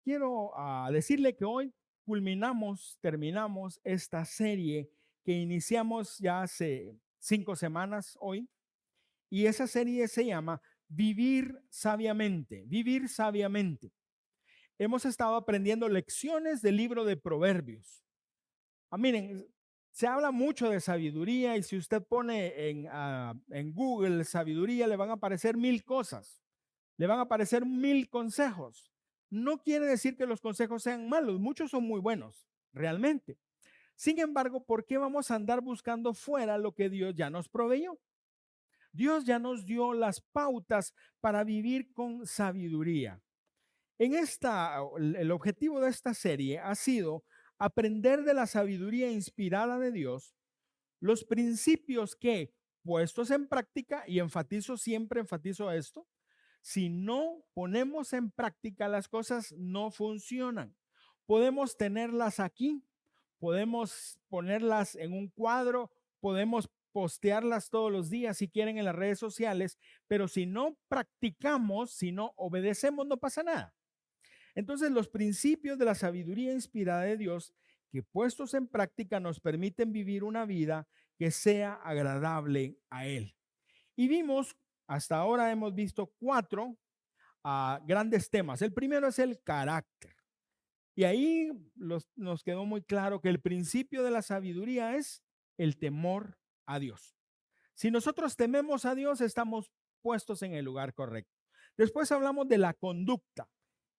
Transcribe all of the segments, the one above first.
quiero decirle que hoy terminamos esta serie que iniciamos ya hace 5 semanas hoy, y esa serie se llama Vivir sabiamente, vivir sabiamente. Hemos estado aprendiendo lecciones del libro de Proverbios. Miren, se habla mucho de sabiduría y si usted pone en Google sabiduría, le van a aparecer mil cosas, le van a aparecer mil consejos. No quiere decir que los consejos sean malos, muchos son muy buenos, realmente. Sin embargo, ¿por qué vamos a andar buscando fuera lo que Dios ya nos proveyó? Dios ya nos dio las pautas para vivir con sabiduría. El objetivo de esta serie ha sido aprender de la sabiduría inspirada de Dios, los principios que, puestos en práctica, y enfatizo esto, si no ponemos en práctica las cosas no funcionan. Podemos tenerlas aquí, podemos ponerlas en un cuadro, podemos postearlas todos los días si quieren en las redes sociales, pero si no practicamos, si no obedecemos, no pasa nada. Entonces, los principios de la sabiduría inspirada de Dios, que puestos en práctica nos permiten vivir una vida que sea agradable a Él. Y hasta ahora hemos visto cuatro grandes temas. El primero es el carácter. Y ahí nos quedó muy claro que el principio de la sabiduría es el temor a Dios. Si nosotros tememos a Dios, estamos puestos en el lugar correcto. Después hablamos de la conducta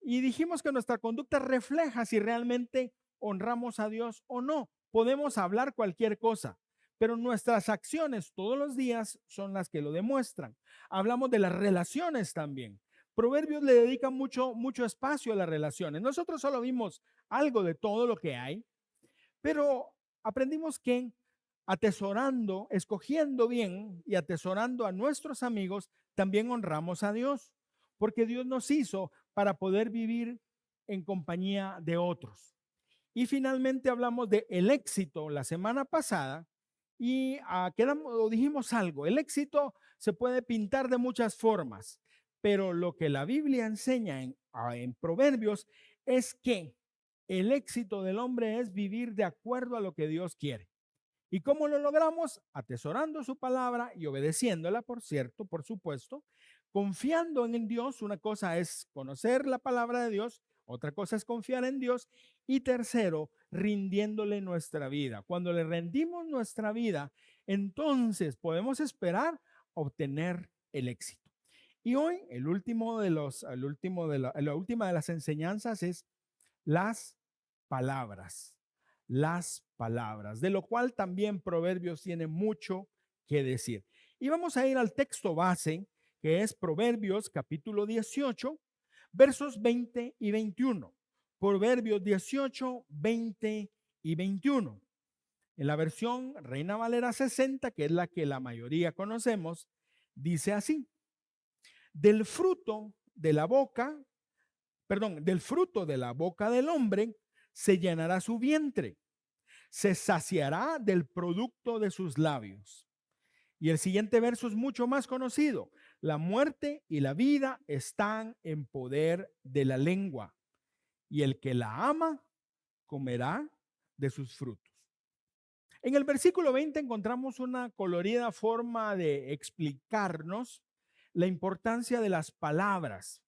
y dijimos que nuestra conducta refleja si realmente honramos a Dios o no. Podemos hablar cualquier cosa, pero nuestras acciones todos los días son las que lo demuestran. Hablamos de las relaciones también. Proverbios le dedican mucho espacio a las relaciones. Nosotros solo vimos algo de todo lo que hay, pero aprendimos que atesorando, escogiendo bien y atesorando a nuestros amigos, también honramos a Dios, porque Dios nos hizo para poder vivir en compañía de otros. Y finalmente hablamos de el éxito la semana pasada y dijimos algo, el éxito se puede pintar de muchas formas, pero lo que la Biblia enseña en Proverbios es que el éxito del hombre es vivir de acuerdo a lo que Dios quiere. ¿Y cómo lo logramos? Atesorando su palabra y obedeciéndola, por cierto, por supuesto, confiando en Dios. Una cosa es conocer la palabra de Dios, otra cosa es confiar en Dios. Y tercero, rindiéndole nuestra vida. Cuando le rendimos nuestra vida, entonces podemos esperar obtener el éxito. Y hoy, la última de las enseñanzas es las palabras, las palabras, de lo cual también Proverbios tiene mucho que decir. Y vamos a ir al texto base, que es Proverbios capítulo 18, versos 20 y 21. Proverbios 18, 20 y 21. En la versión Reina Valera 60, que es la que la mayoría conocemos, dice así: del fruto de la boca, del fruto de la boca del hombre se llenará su vientre, se saciará del producto de sus labios. Y el siguiente verso es mucho más conocido: la muerte y la vida están en poder de la lengua, y el que la ama comerá de sus frutos. En el versículo 20 encontramos una colorida forma de explicarnos la importancia de las palabras.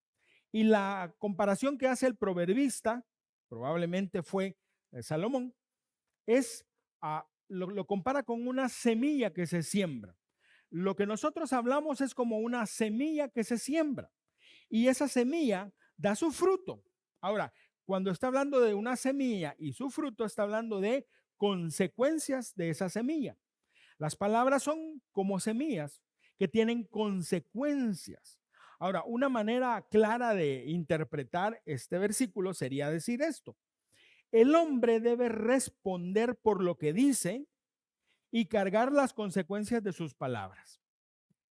Y la comparación que hace el proverbista, probablemente fue Salomón, es lo compara con una semilla que se siembra. Lo que nosotros hablamos es como una semilla que se siembra y esa semilla da su fruto. Ahora, cuando está hablando de una semilla y su fruto, está hablando de consecuencias de esa semilla. Las palabras son como semillas que tienen consecuencias. Ahora, una manera clara de interpretar este versículo sería decir esto: el hombre debe responder por lo que dice y cargar las consecuencias de sus palabras.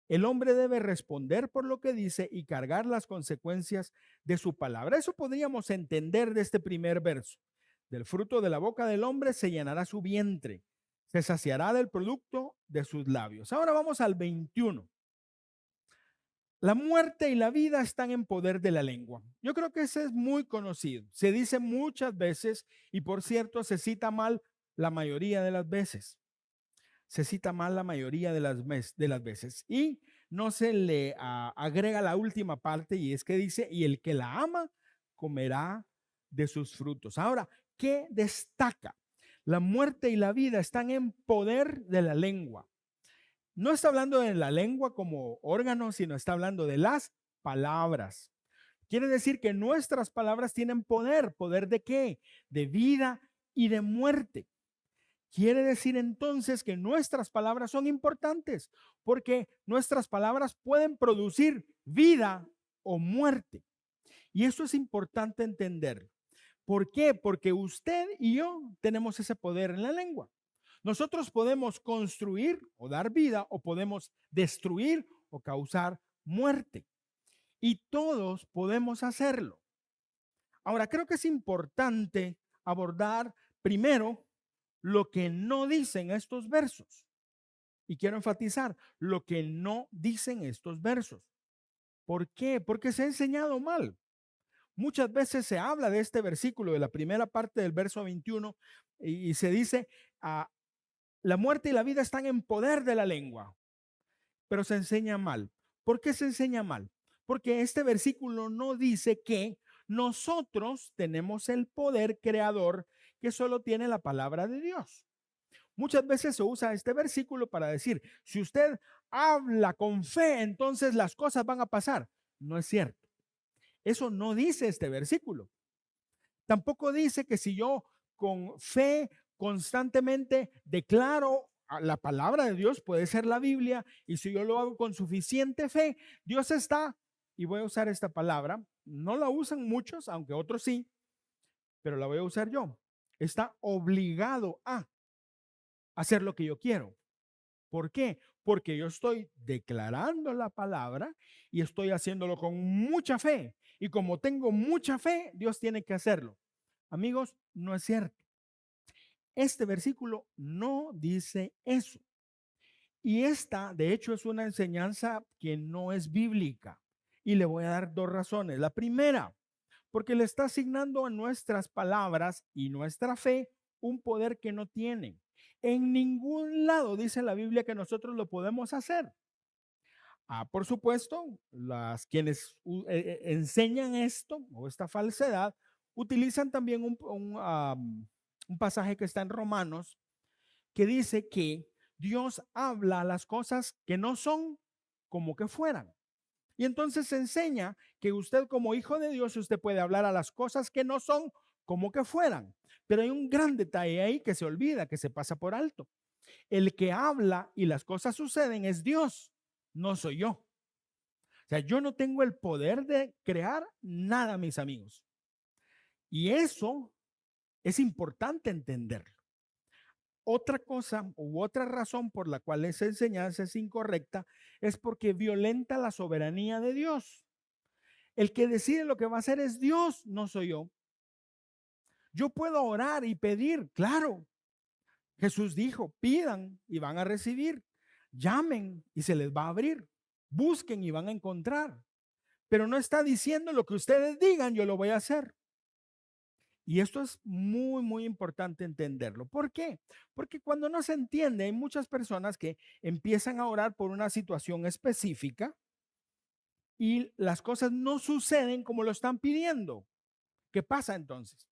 El hombre debe responder por lo que dice y cargar las consecuencias de su palabra. Eso podríamos entender de este primer verso. Del fruto de la boca del hombre se llenará su vientre, se saciará del producto de sus labios. Ahora vamos al 21. La muerte y la vida están en poder de la lengua. Yo creo que ese es muy conocido. Se dice muchas veces y por cierto se cita mal la mayoría de las veces. Se cita mal la mayoría de las veces y no se le agrega la última parte y es que dice, y el que la ama comerá de sus frutos. Ahora, ¿qué destaca? La muerte y la vida están en poder de la lengua. No está hablando de la lengua como órgano, sino está hablando de las palabras. Quiere decir que nuestras palabras tienen poder. ¿Poder de qué? De vida y de muerte. Quiere decir entonces que nuestras palabras son importantes porque nuestras palabras pueden producir vida o muerte. Y eso es importante entender. ¿Por qué? Porque usted y yo tenemos ese poder en la lengua. Nosotros podemos construir o dar vida o podemos destruir o causar muerte. Y todos podemos hacerlo. Ahora, creo que es importante abordar primero lo que no dicen estos versos. Y quiero enfatizar lo que no dicen estos versos. ¿Por qué? Porque se ha enseñado mal. Muchas veces se habla de este versículo, de la primera parte del verso 21, y se dice, la muerte y la vida están en poder de la lengua, pero se enseña mal. ¿Por qué se enseña mal? Porque este versículo no dice que nosotros tenemos el poder creador que solo tiene la palabra de Dios. Muchas veces se usa este versículo para decir, si usted habla con fe, entonces las cosas van a pasar. No es cierto. Eso no dice este versículo. Tampoco dice que si yo con fe constantemente declaro la palabra de Dios, puede ser la Biblia, y si yo lo hago con suficiente fe, Dios está, y voy a usar esta palabra, no la usan muchos, aunque otros sí, pero la voy a usar yo. Está obligado a hacer lo que yo quiero. ¿Por qué? Porque yo estoy declarando la palabra y estoy haciéndolo con mucha fe. Y como tengo mucha fe, Dios tiene que hacerlo. Amigos, no es cierto. Este versículo no dice eso. Y esta, de hecho, es una enseñanza que no es bíblica. Y le voy a dar dos razones. La primera, porque le está asignando a nuestras palabras y nuestra fe un poder que no tienen. En ningún lado dice la Biblia que nosotros lo podemos hacer. Por supuesto, quienes enseñan esto o esta falsedad utilizan también un pasaje que está en Romanos que dice que Dios habla las cosas que no son como que fueran. Y entonces se enseña que usted como hijo de Dios, usted puede hablar a las cosas que no son como que fueran. Pero hay un gran detalle ahí que se olvida, que se pasa por alto. El que habla y las cosas suceden es Dios, no soy yo. O sea, yo no tengo el poder de crear nada, mis amigos. Y eso es importante entenderlo. Otra cosa u otra razón por la cual esa enseñanza es incorrecta es porque violenta la soberanía de Dios. El que decide lo que va a hacer es Dios, no soy yo. Yo puedo orar y pedir, claro. Jesús dijo, pidan y van a recibir, llamen y se les va a abrir, busquen y van a encontrar. Pero no está diciendo lo que ustedes digan, yo lo voy a hacer. Y esto es muy, muy importante entenderlo. ¿Por qué? Porque cuando no se entiende, hay muchas personas que empiezan a orar por una situación específica y las cosas no suceden como lo están pidiendo. ¿Qué pasa entonces?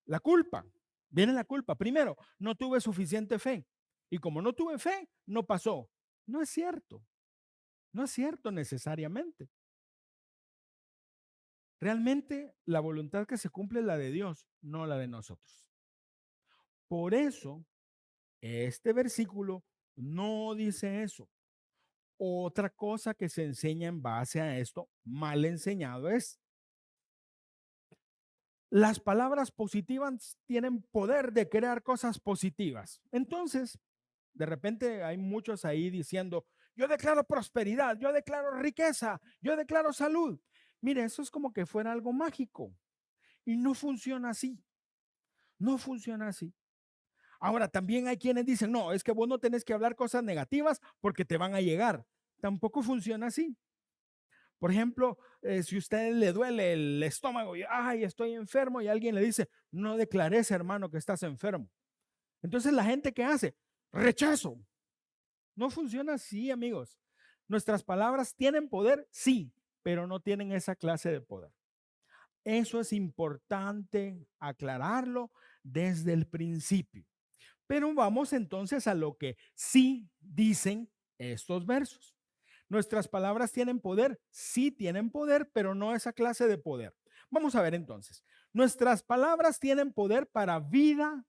La culpa. Viene la culpa. Primero, no tuve suficiente fe. Y como no tuve fe, no pasó. No es cierto. No es cierto necesariamente. Realmente la voluntad que se cumple es la de Dios, no la de nosotros. Por eso, este versículo no dice eso. Otra cosa que se enseña en base a esto, mal enseñado, es las palabras positivas tienen poder de crear cosas positivas. Entonces, de repente hay muchos ahí diciendo, yo declaro prosperidad, yo declaro riqueza, yo declaro salud. Mire, eso es como que fuera algo mágico y no funciona así. No funciona así. Ahora, también hay quienes dicen, no, es que vos no tenés que hablar cosas negativas porque te van a llegar. Tampoco funciona así. Por ejemplo, si a usted le duele el estómago y, ay, estoy enfermo, y alguien le dice, no declares, hermano, que estás enfermo. Entonces la gente, ¿qué hace? Rechazo. No funciona así, amigos. Nuestras palabras tienen poder, sí, pero no tienen esa clase de poder. Eso es importante aclararlo desde el principio. Pero vamos entonces a lo que sí dicen estos versos. Nuestras palabras tienen poder, sí tienen poder, pero no esa clase de poder. Vamos a ver entonces. Nuestras palabras tienen poder para vida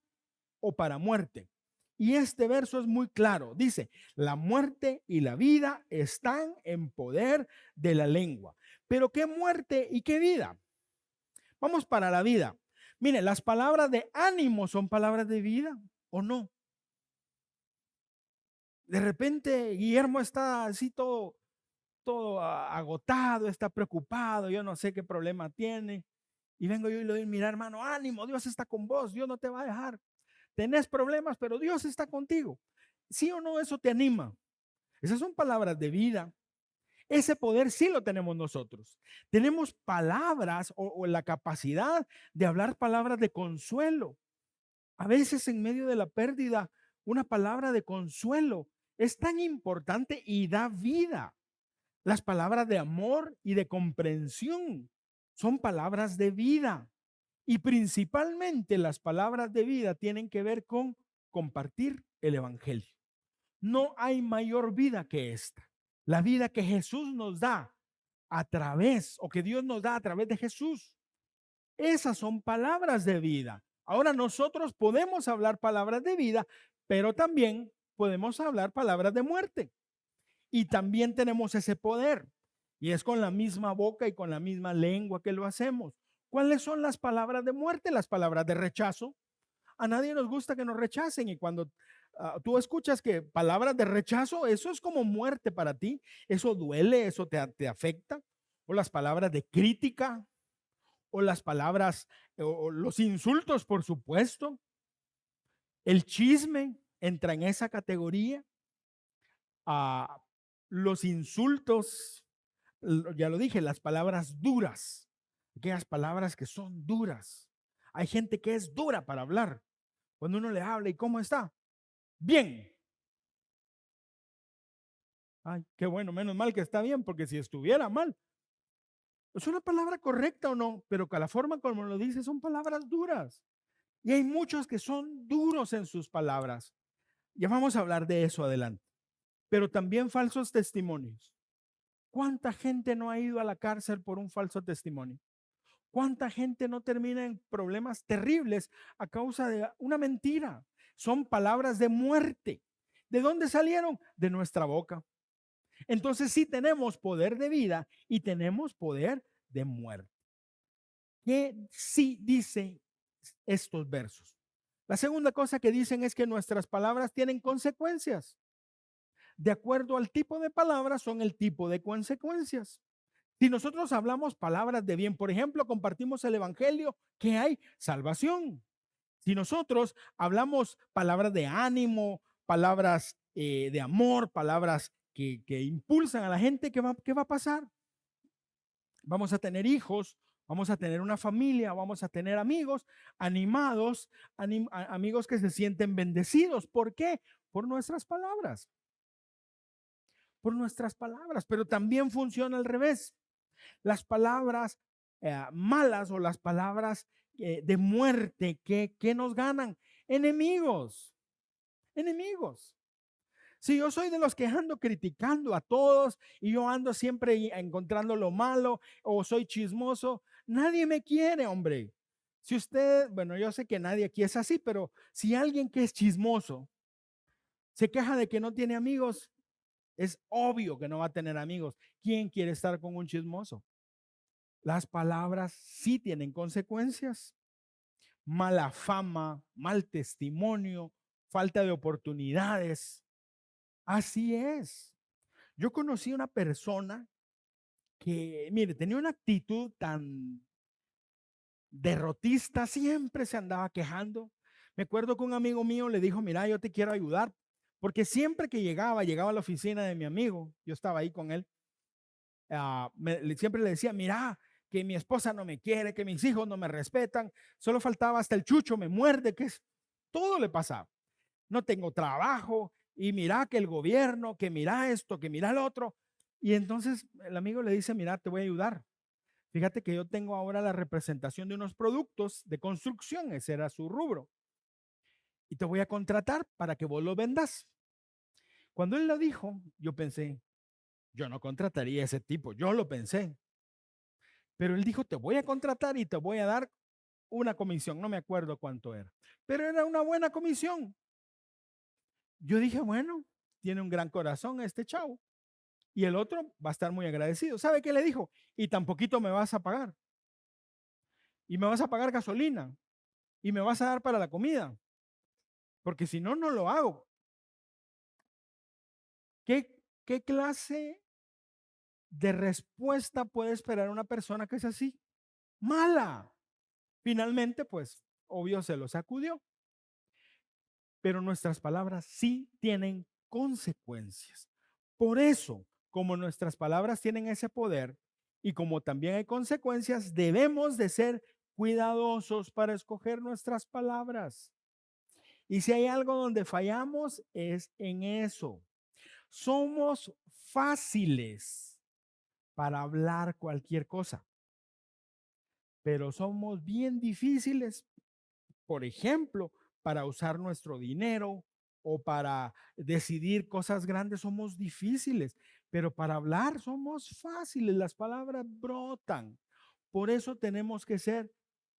o para muerte. Y este verso es muy claro. Dice, la muerte y la vida están en poder de la lengua. Pero ¿qué muerte y qué vida? Vamos para la vida. Mire, las palabras de ánimo son palabras de vida o no. De repente Guillermo está así todo agotado, está preocupado, yo no sé qué problema tiene. Y vengo yo y le doy, mira hermano, ánimo, Dios está con vos, Dios no te va a dejar. Tenés problemas, pero Dios está contigo. ¿Sí o no? Eso te anima. Esas son palabras de vida. Ese poder sí lo tenemos nosotros. Tenemos palabras o la capacidad de hablar palabras de consuelo. A veces en medio de la pérdida, una palabra de consuelo es tan importante y da vida. Las palabras de amor y de comprensión son palabras de vida. Y principalmente las palabras de vida tienen que ver con compartir el evangelio. No hay mayor vida que esta. La vida que Jesús nos da a través, o que Dios nos da a través de Jesús. Esas son palabras de vida. Ahora nosotros podemos hablar palabras de vida, pero también podemos hablar palabras de muerte. Y también tenemos ese poder. Y es con la misma boca y con la misma lengua que lo hacemos. ¿Cuáles son las palabras de muerte? Las palabras de rechazo. A nadie nos gusta que nos rechacen, y cuando tú escuchas que palabras de rechazo, eso es como muerte para ti. Eso duele, eso te afecta. O las palabras de crítica, o las palabras, o los insultos, por supuesto. El chisme entra en esa categoría. A los insultos, ya lo dije, las palabras duras, aquellas palabras que son duras. Hay gente que es dura para hablar. Cuando uno le habla, ¿y cómo está? Bien. Ay, qué bueno, menos mal que está bien, porque si estuviera mal, es una palabra correcta o no, pero que la forma como lo dice son palabras duras. Y hay muchos que son duros en sus palabras. Ya vamos a hablar de eso adelante. Pero también falsos testimonios. ¿Cuánta gente no ha ido a la cárcel por un falso testimonio? ¿Cuánta gente no termina en problemas terribles a causa de una mentira? Son palabras de muerte. ¿De dónde salieron? De nuestra boca. Entonces sí tenemos poder de vida y tenemos poder de muerte. ¿Qué sí dice estos versos? La segunda cosa que dicen es que nuestras palabras tienen consecuencias. De acuerdo al tipo de palabras son el tipo de consecuencias. Si nosotros hablamos palabras de bien, por ejemplo, compartimos el evangelio, ¿qué hay? Salvación. Si nosotros hablamos palabras de ánimo, palabras de amor, palabras que impulsan a la gente, ¿qué va a pasar? Vamos a tener hijos, vamos a tener una familia, vamos a tener amigos animados, amigos que se sienten bendecidos. ¿Por qué? Por nuestras palabras. Por nuestras palabras, pero también funciona al revés. Las palabras malas o las palabras de muerte que nos ganan, enemigos, enemigos. Si yo soy de los que ando criticando a todos y yo ando siempre encontrando lo malo o soy chismoso, nadie me quiere, hombre. Si usted, bueno, yo sé que nadie aquí es así, pero si alguien que es chismoso se queja de que no tiene amigos, es obvio que no va a tener amigos. ¿Quién quiere estar con un chismoso? Las palabras sí tienen consecuencias. Mala fama, mal testimonio, falta de oportunidades. Así es. Yo conocí una persona que, mire, tenía una actitud tan derrotista, siempre se andaba quejando. Me acuerdo que un amigo mío le dijo, mira, yo te quiero ayudar, porque siempre que llegaba a la oficina de mi amigo, yo estaba ahí con él, siempre le decía, mira, que mi esposa no me quiere, que mis hijos no me respetan, solo faltaba hasta el chucho me muerde, todo le pasaba. No tengo trabajo y mira que el gobierno, que mira esto, que mira lo otro. Y entonces el amigo le dice, mira, te voy a ayudar. Fíjate que yo tengo ahora la representación de unos productos de construcción, ese era su rubro, y te voy a contratar para que vos lo vendas. Cuando él lo dijo, yo pensé, yo no contrataría a ese tipo, yo lo pensé. Pero él dijo, te voy a contratar y te voy a dar una comisión, no me acuerdo cuánto era, pero era una buena comisión. Yo dije, bueno, tiene un gran corazón este chavo. Y el otro va a estar muy agradecido. ¿Sabe qué le dijo? Y tan poquito me vas a pagar. Y me vas a pagar gasolina. Y me vas a dar para la comida. Porque si no, no lo hago. ¿Qué clase de respuesta puede esperar una persona que es así? Mala. Finalmente, pues, obvio, se lo sacudió. Pero nuestras palabras sí tienen consecuencias. Por eso, como nuestras palabras tienen ese poder y como también hay consecuencias, debemos de ser cuidadosos para escoger nuestras palabras. Y si hay algo donde fallamos es en eso. Somos fáciles para hablar cualquier cosa, pero somos bien difíciles, por ejemplo, para usar nuestro dinero o para decidir cosas grandes somos difíciles, pero para hablar somos fáciles, las palabras brotan. Por eso tenemos que ser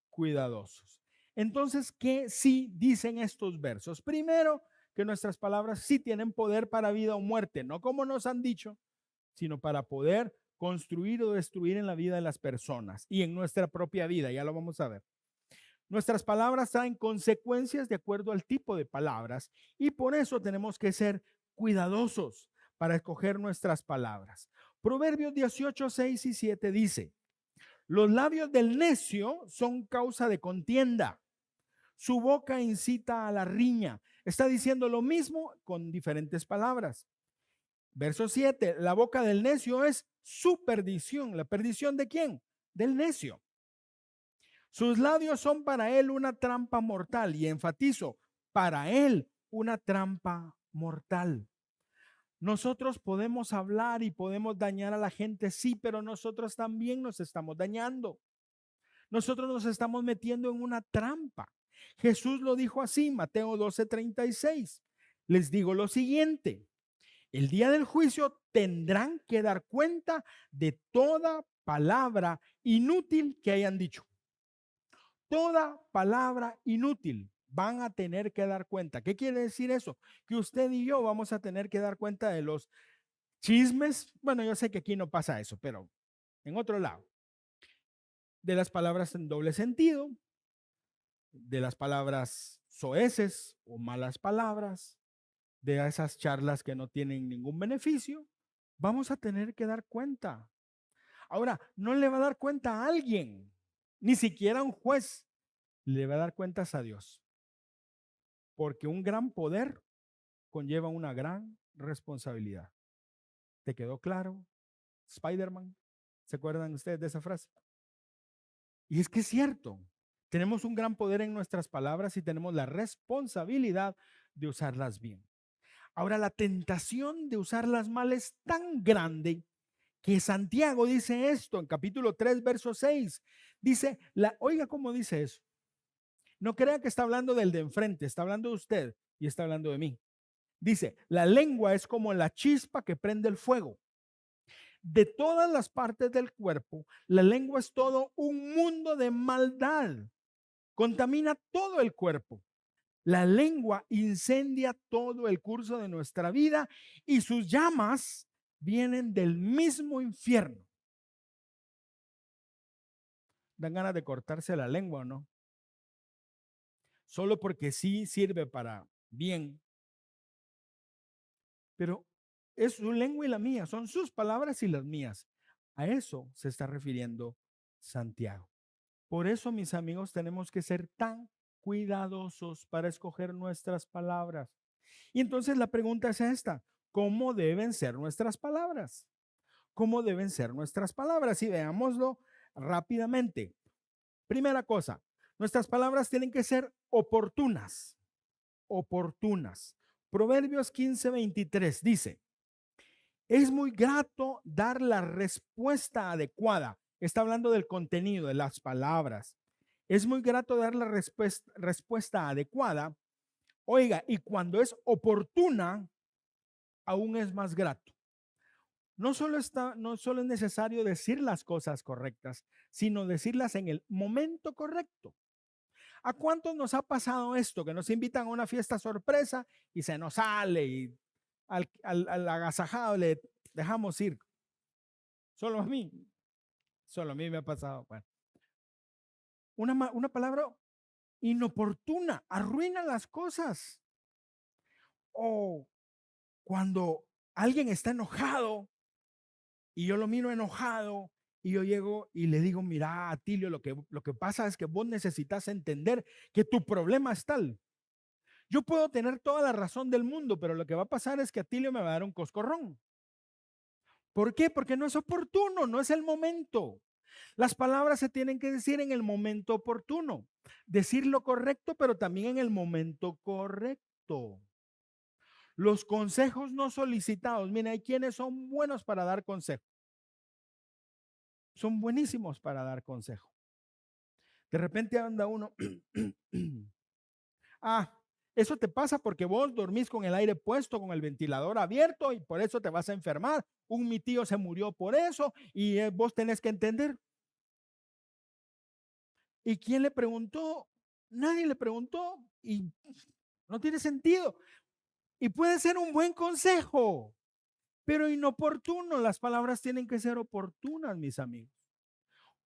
cuidadosos. Entonces, ¿qué sí dicen estos versos? Primero, que nuestras palabras sí tienen poder para vida o muerte, no como nos han dicho, sino para poder construir o destruir en la vida de las personas y en nuestra propia vida, ya lo vamos a ver. Nuestras palabras traen consecuencias de acuerdo al tipo de palabras y por eso tenemos que ser cuidadosos para escoger nuestras palabras. Proverbios 18, 6 y 7 dice, los labios del necio son causa de contienda, su boca incita a la riña. Está diciendo lo mismo con diferentes palabras. Verso 7, la boca del necio es su perdición. ¿La perdición de quién? Del necio. Sus labios son para él una trampa mortal, y enfatizo, para él una trampa mortal. Nosotros podemos hablar y podemos dañar a la gente, sí, pero nosotros también nos estamos dañando. Nosotros nos estamos metiendo en una trampa. Jesús lo dijo así, Mateo 12:36. Les digo lo siguiente, el día del juicio tendrán que dar cuenta de toda palabra inútil que hayan dicho. Toda palabra inútil van a tener que dar cuenta. ¿Qué quiere decir eso? Que usted y yo vamos a tener que dar cuenta de los chismes. Bueno, yo sé que aquí no pasa eso, pero en otro lado. De las palabras en doble sentido, de las palabras soeces o malas palabras, de esas charlas que no tienen ningún beneficio, vamos a tener que dar cuenta. Ahora, no le va a dar cuenta a alguien, ni siquiera a un juez, le va a dar cuentas a Dios. Porque un gran poder conlleva una gran responsabilidad. ¿Te quedó claro? Spider-Man. ¿Se acuerdan ustedes de esa frase? Y es que es cierto. Tenemos un gran poder en nuestras palabras y tenemos la responsabilidad de usarlas bien. Ahora, la tentación de usarlas mal es tan grande que Santiago dice esto en capítulo 3, verso 6. Dice, oiga cómo dice eso. No crea que está hablando del de enfrente, está hablando de usted y está hablando de mí. Dice, la lengua es como la chispa que prende el fuego. De todas las partes del cuerpo, la lengua es todo un mundo de maldad. Contamina todo el cuerpo. La lengua incendia todo el curso de nuestra vida y sus llamas vienen del mismo infierno. Dan ganas de cortarse la lengua, ¿o no? Solo porque sí sirve para bien. Pero es su lengua y la mía, son sus palabras y las mías. A eso se está refiriendo Santiago. Por eso, mis amigos, tenemos que ser tan cuidadosos para escoger nuestras palabras. Y entonces la pregunta es esta, ¿cómo deben ser nuestras palabras? cómo deben ser nuestras palabras y veámoslo rápidamente. Primera cosa, nuestras palabras tienen que ser oportunas, oportunas. Proverbios 15:23 dice, es muy grato dar la respuesta adecuada. Está hablando del contenido, de las palabras. Es muy grato dar la respuesta adecuada. Oiga, y cuando es oportuna, aún es más grato. No solo es necesario decir las cosas correctas, sino decirlas en el momento correcto. ¿A cuántos nos ha pasado esto? Que nos invitan a una fiesta sorpresa y se nos sale y al agasajado le dejamos ir. Solo a mí me ha pasado. Bueno, una palabra inoportuna arruina las cosas. O cuando alguien está enojado y yo lo miro enojado y yo llego y le digo, mira, Atilio, lo que pasa es que vos necesitas entender que tu problema es tal. Yo puedo tener toda la razón del mundo, pero lo que va a pasar es que Atilio me va a dar un coscorrón. ¿Por qué? Porque no es oportuno, no es el momento. Las palabras se tienen que decir en el momento oportuno. Decir lo correcto, pero también en el momento correcto. Los consejos no solicitados. Mira, hay quienes son buenos para dar consejo. Son buenísimos para dar consejo. De repente anda uno. Eso te pasa porque vos dormís con el aire puesto, con el ventilador abierto y por eso te vas a enfermar. Mi tío se murió por eso y vos tenés que entender. ¿Y quién le preguntó? Nadie le preguntó y no tiene sentido. Y puede ser un buen consejo, pero inoportuno. Las palabras tienen que ser oportunas, mis amigos.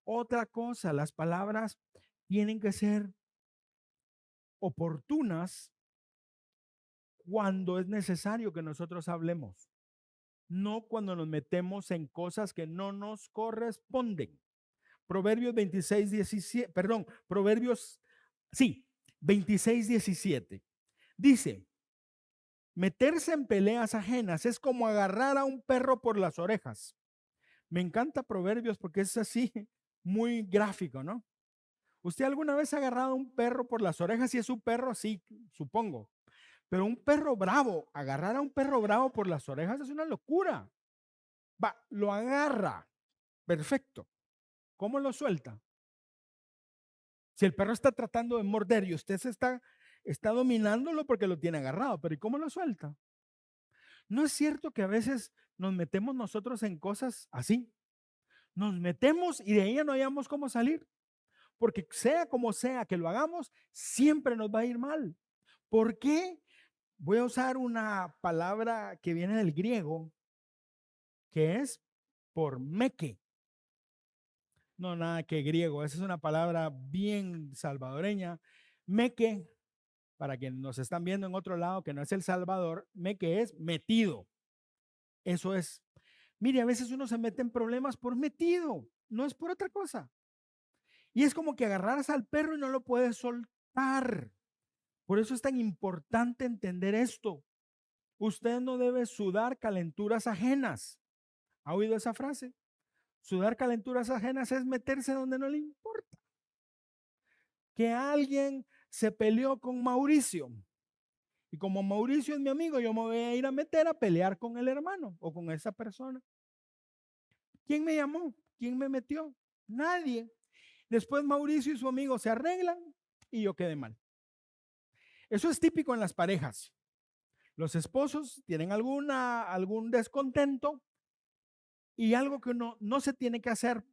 Otra cosa, las palabras tienen que ser oportunas cuando es necesario que nosotros hablemos, no cuando nos metemos en cosas que no nos corresponden. Proverbios 26, 17, perdón, Proverbios, sí, 26, 17. Dice, meterse en peleas ajenas es como agarrar a un perro por las orejas. Me encanta Proverbios porque es así, muy gráfico, ¿no? ¿Usted alguna vez ha agarrado a un perro por las orejas? Si es un perro, sí, supongo. Pero un perro bravo, agarrar a un perro bravo por las orejas es una locura. Va, lo agarra. Perfecto. ¿Cómo lo suelta? Si el perro está tratando de morder y usted está dominándolo porque lo tiene agarrado, pero ¿y cómo lo suelta? ¿No es cierto que a veces nos metemos nosotros en cosas así? Nos metemos y de ahí ya no hayamos cómo salir. Porque sea como sea que lo hagamos, siempre nos va a ir mal. ¿Por qué? Voy a usar una palabra que viene del griego, que es por meque. No, nada que griego, esa es una palabra bien salvadoreña. Meque, para quienes nos están viendo en otro lado que no es El Salvador, meque es metido. Eso es. Mire, a veces uno se mete en problemas por metido, no es por otra cosa. Y es como que agarras al perro y no lo puedes soltar. Por eso es tan importante entender esto. Usted no debe sudar calenturas ajenas. ¿Ha oído esa frase? Sudar calenturas ajenas es meterse donde no le importa. Que alguien se peleó con Mauricio. Y como Mauricio es mi amigo, yo me voy a ir a meter a pelear con el hermano o con esa persona. ¿Quién me llamó? ¿Quién me metió? Nadie. Después Mauricio y su amigo se arreglan y yo quedé mal. Eso es típico en las parejas. Los esposos tienen algún descontento y algo que no se tiene que hacer,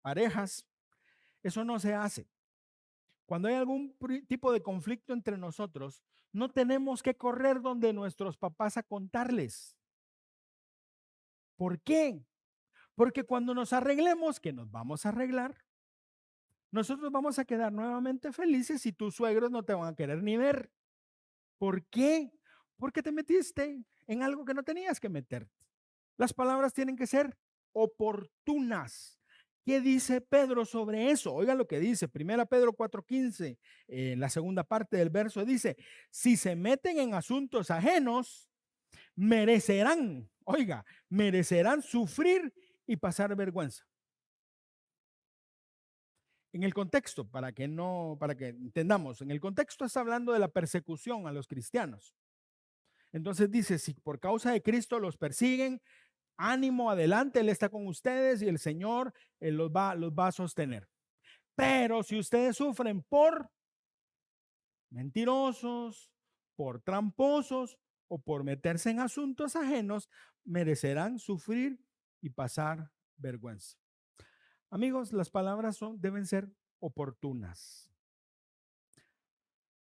parejas, eso no se hace. Cuando hay algún tipo de conflicto entre nosotros, no tenemos que correr donde nuestros papás a contarles. ¿Por qué? Porque cuando nos arreglemos, que nos vamos a arreglar, nosotros vamos a quedar nuevamente felices y tus suegros no te van a querer ni ver. ¿Por qué? Porque te metiste en algo que no tenías que meterte. Las palabras tienen que ser oportunas. ¿Qué dice Pedro sobre eso? Oiga lo que dice, 1 Pedro 4:15, la segunda parte del verso dice, si se meten en asuntos ajenos, merecerán sufrir y pasar vergüenza. En el contexto, para que entendamos, en el contexto está hablando de la persecución a los cristianos. Entonces dice, si por causa de Cristo los persiguen, ánimo, adelante, Él está con ustedes y el Señor los va a sostener. Pero si ustedes sufren por mentirosos, por tramposos o por meterse en asuntos ajenos, merecerán sufrir y pasar vergüenza. Amigos, las palabras deben ser oportunas.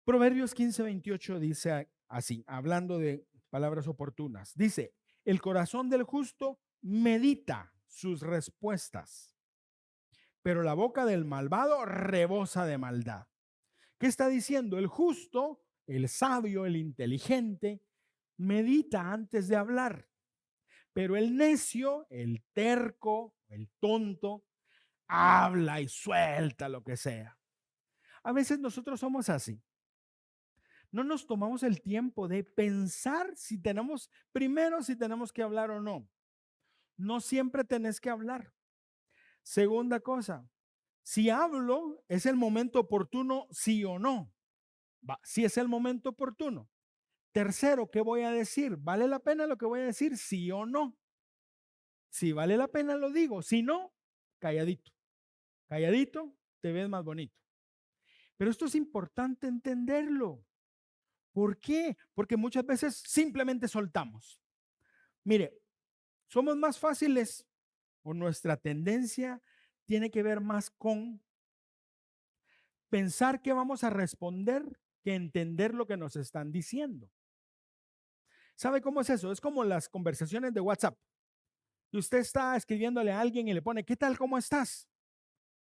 Proverbios 15:28 dice así, hablando de palabras oportunas. Dice, el corazón del justo medita sus respuestas, pero la boca del malvado rebosa de maldad. ¿Qué está diciendo? El justo, el sabio, el inteligente, medita antes de hablar, pero el necio, el terco, el tonto, habla y suelta lo que sea. A veces nosotros somos así. No nos tomamos el tiempo de pensar primero si tenemos que hablar o no. No siempre tenés que hablar. Segunda cosa, si hablo, ¿es el momento oportuno, sí o no? Si es el momento oportuno. Tercero, ¿qué voy a decir? ¿Vale la pena lo que voy a decir, sí o no? Si vale la pena, lo digo. Si no, calladito. Calladito, te ves más bonito. Pero esto es importante entenderlo. ¿Por qué? Porque muchas veces simplemente soltamos. Mire, somos más fáciles o nuestra tendencia tiene que ver más con pensar que vamos a responder que entender lo que nos están diciendo. ¿Sabe cómo es eso? Es como las conversaciones de WhatsApp. Y usted está escribiéndole a alguien y le pone, ¿qué tal? ¿Cómo estás?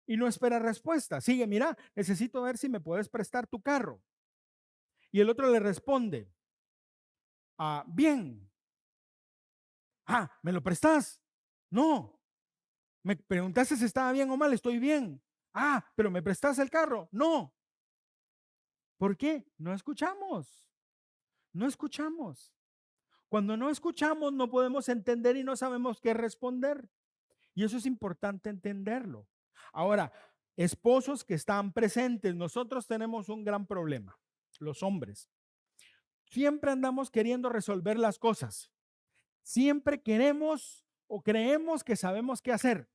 Y no espera respuesta. Sigue, mira, necesito ver si me puedes prestar tu carro. Y el otro le responde, bien. ¿Me lo prestas? No. Me preguntaste si estaba bien o mal, estoy bien. Pero me prestas el carro. No. ¿Por qué? No escuchamos. No escuchamos. Cuando no escuchamos no podemos entender y no sabemos qué responder. Y eso es importante entenderlo. Ahora, esposos que están presentes, nosotros tenemos un gran problema, los hombres. Siempre andamos queriendo resolver las cosas. Siempre queremos o creemos que sabemos qué hacer.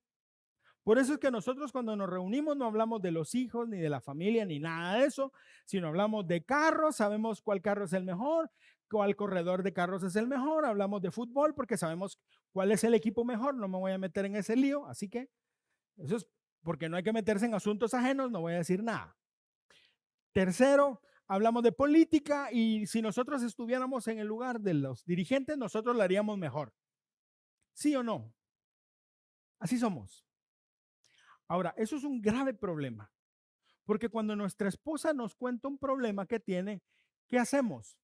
Por eso es que nosotros cuando nos reunimos no hablamos de los hijos, ni de la familia, ni nada de eso, sino hablamos de carros, sabemos cuál carro es el mejor, cuál corredor de carros es el mejor, hablamos de fútbol porque sabemos cuál es el equipo mejor, no me voy a meter en ese lío, así que eso es porque no hay que meterse en asuntos ajenos, no voy a decir nada. Tercero, hablamos de política y si nosotros estuviéramos en el lugar de los dirigentes, nosotros lo haríamos mejor. ¿Sí o no? Así somos. Ahora, eso es un grave problema, porque cuando nuestra esposa nos cuenta un problema que tiene, ¿qué hacemos?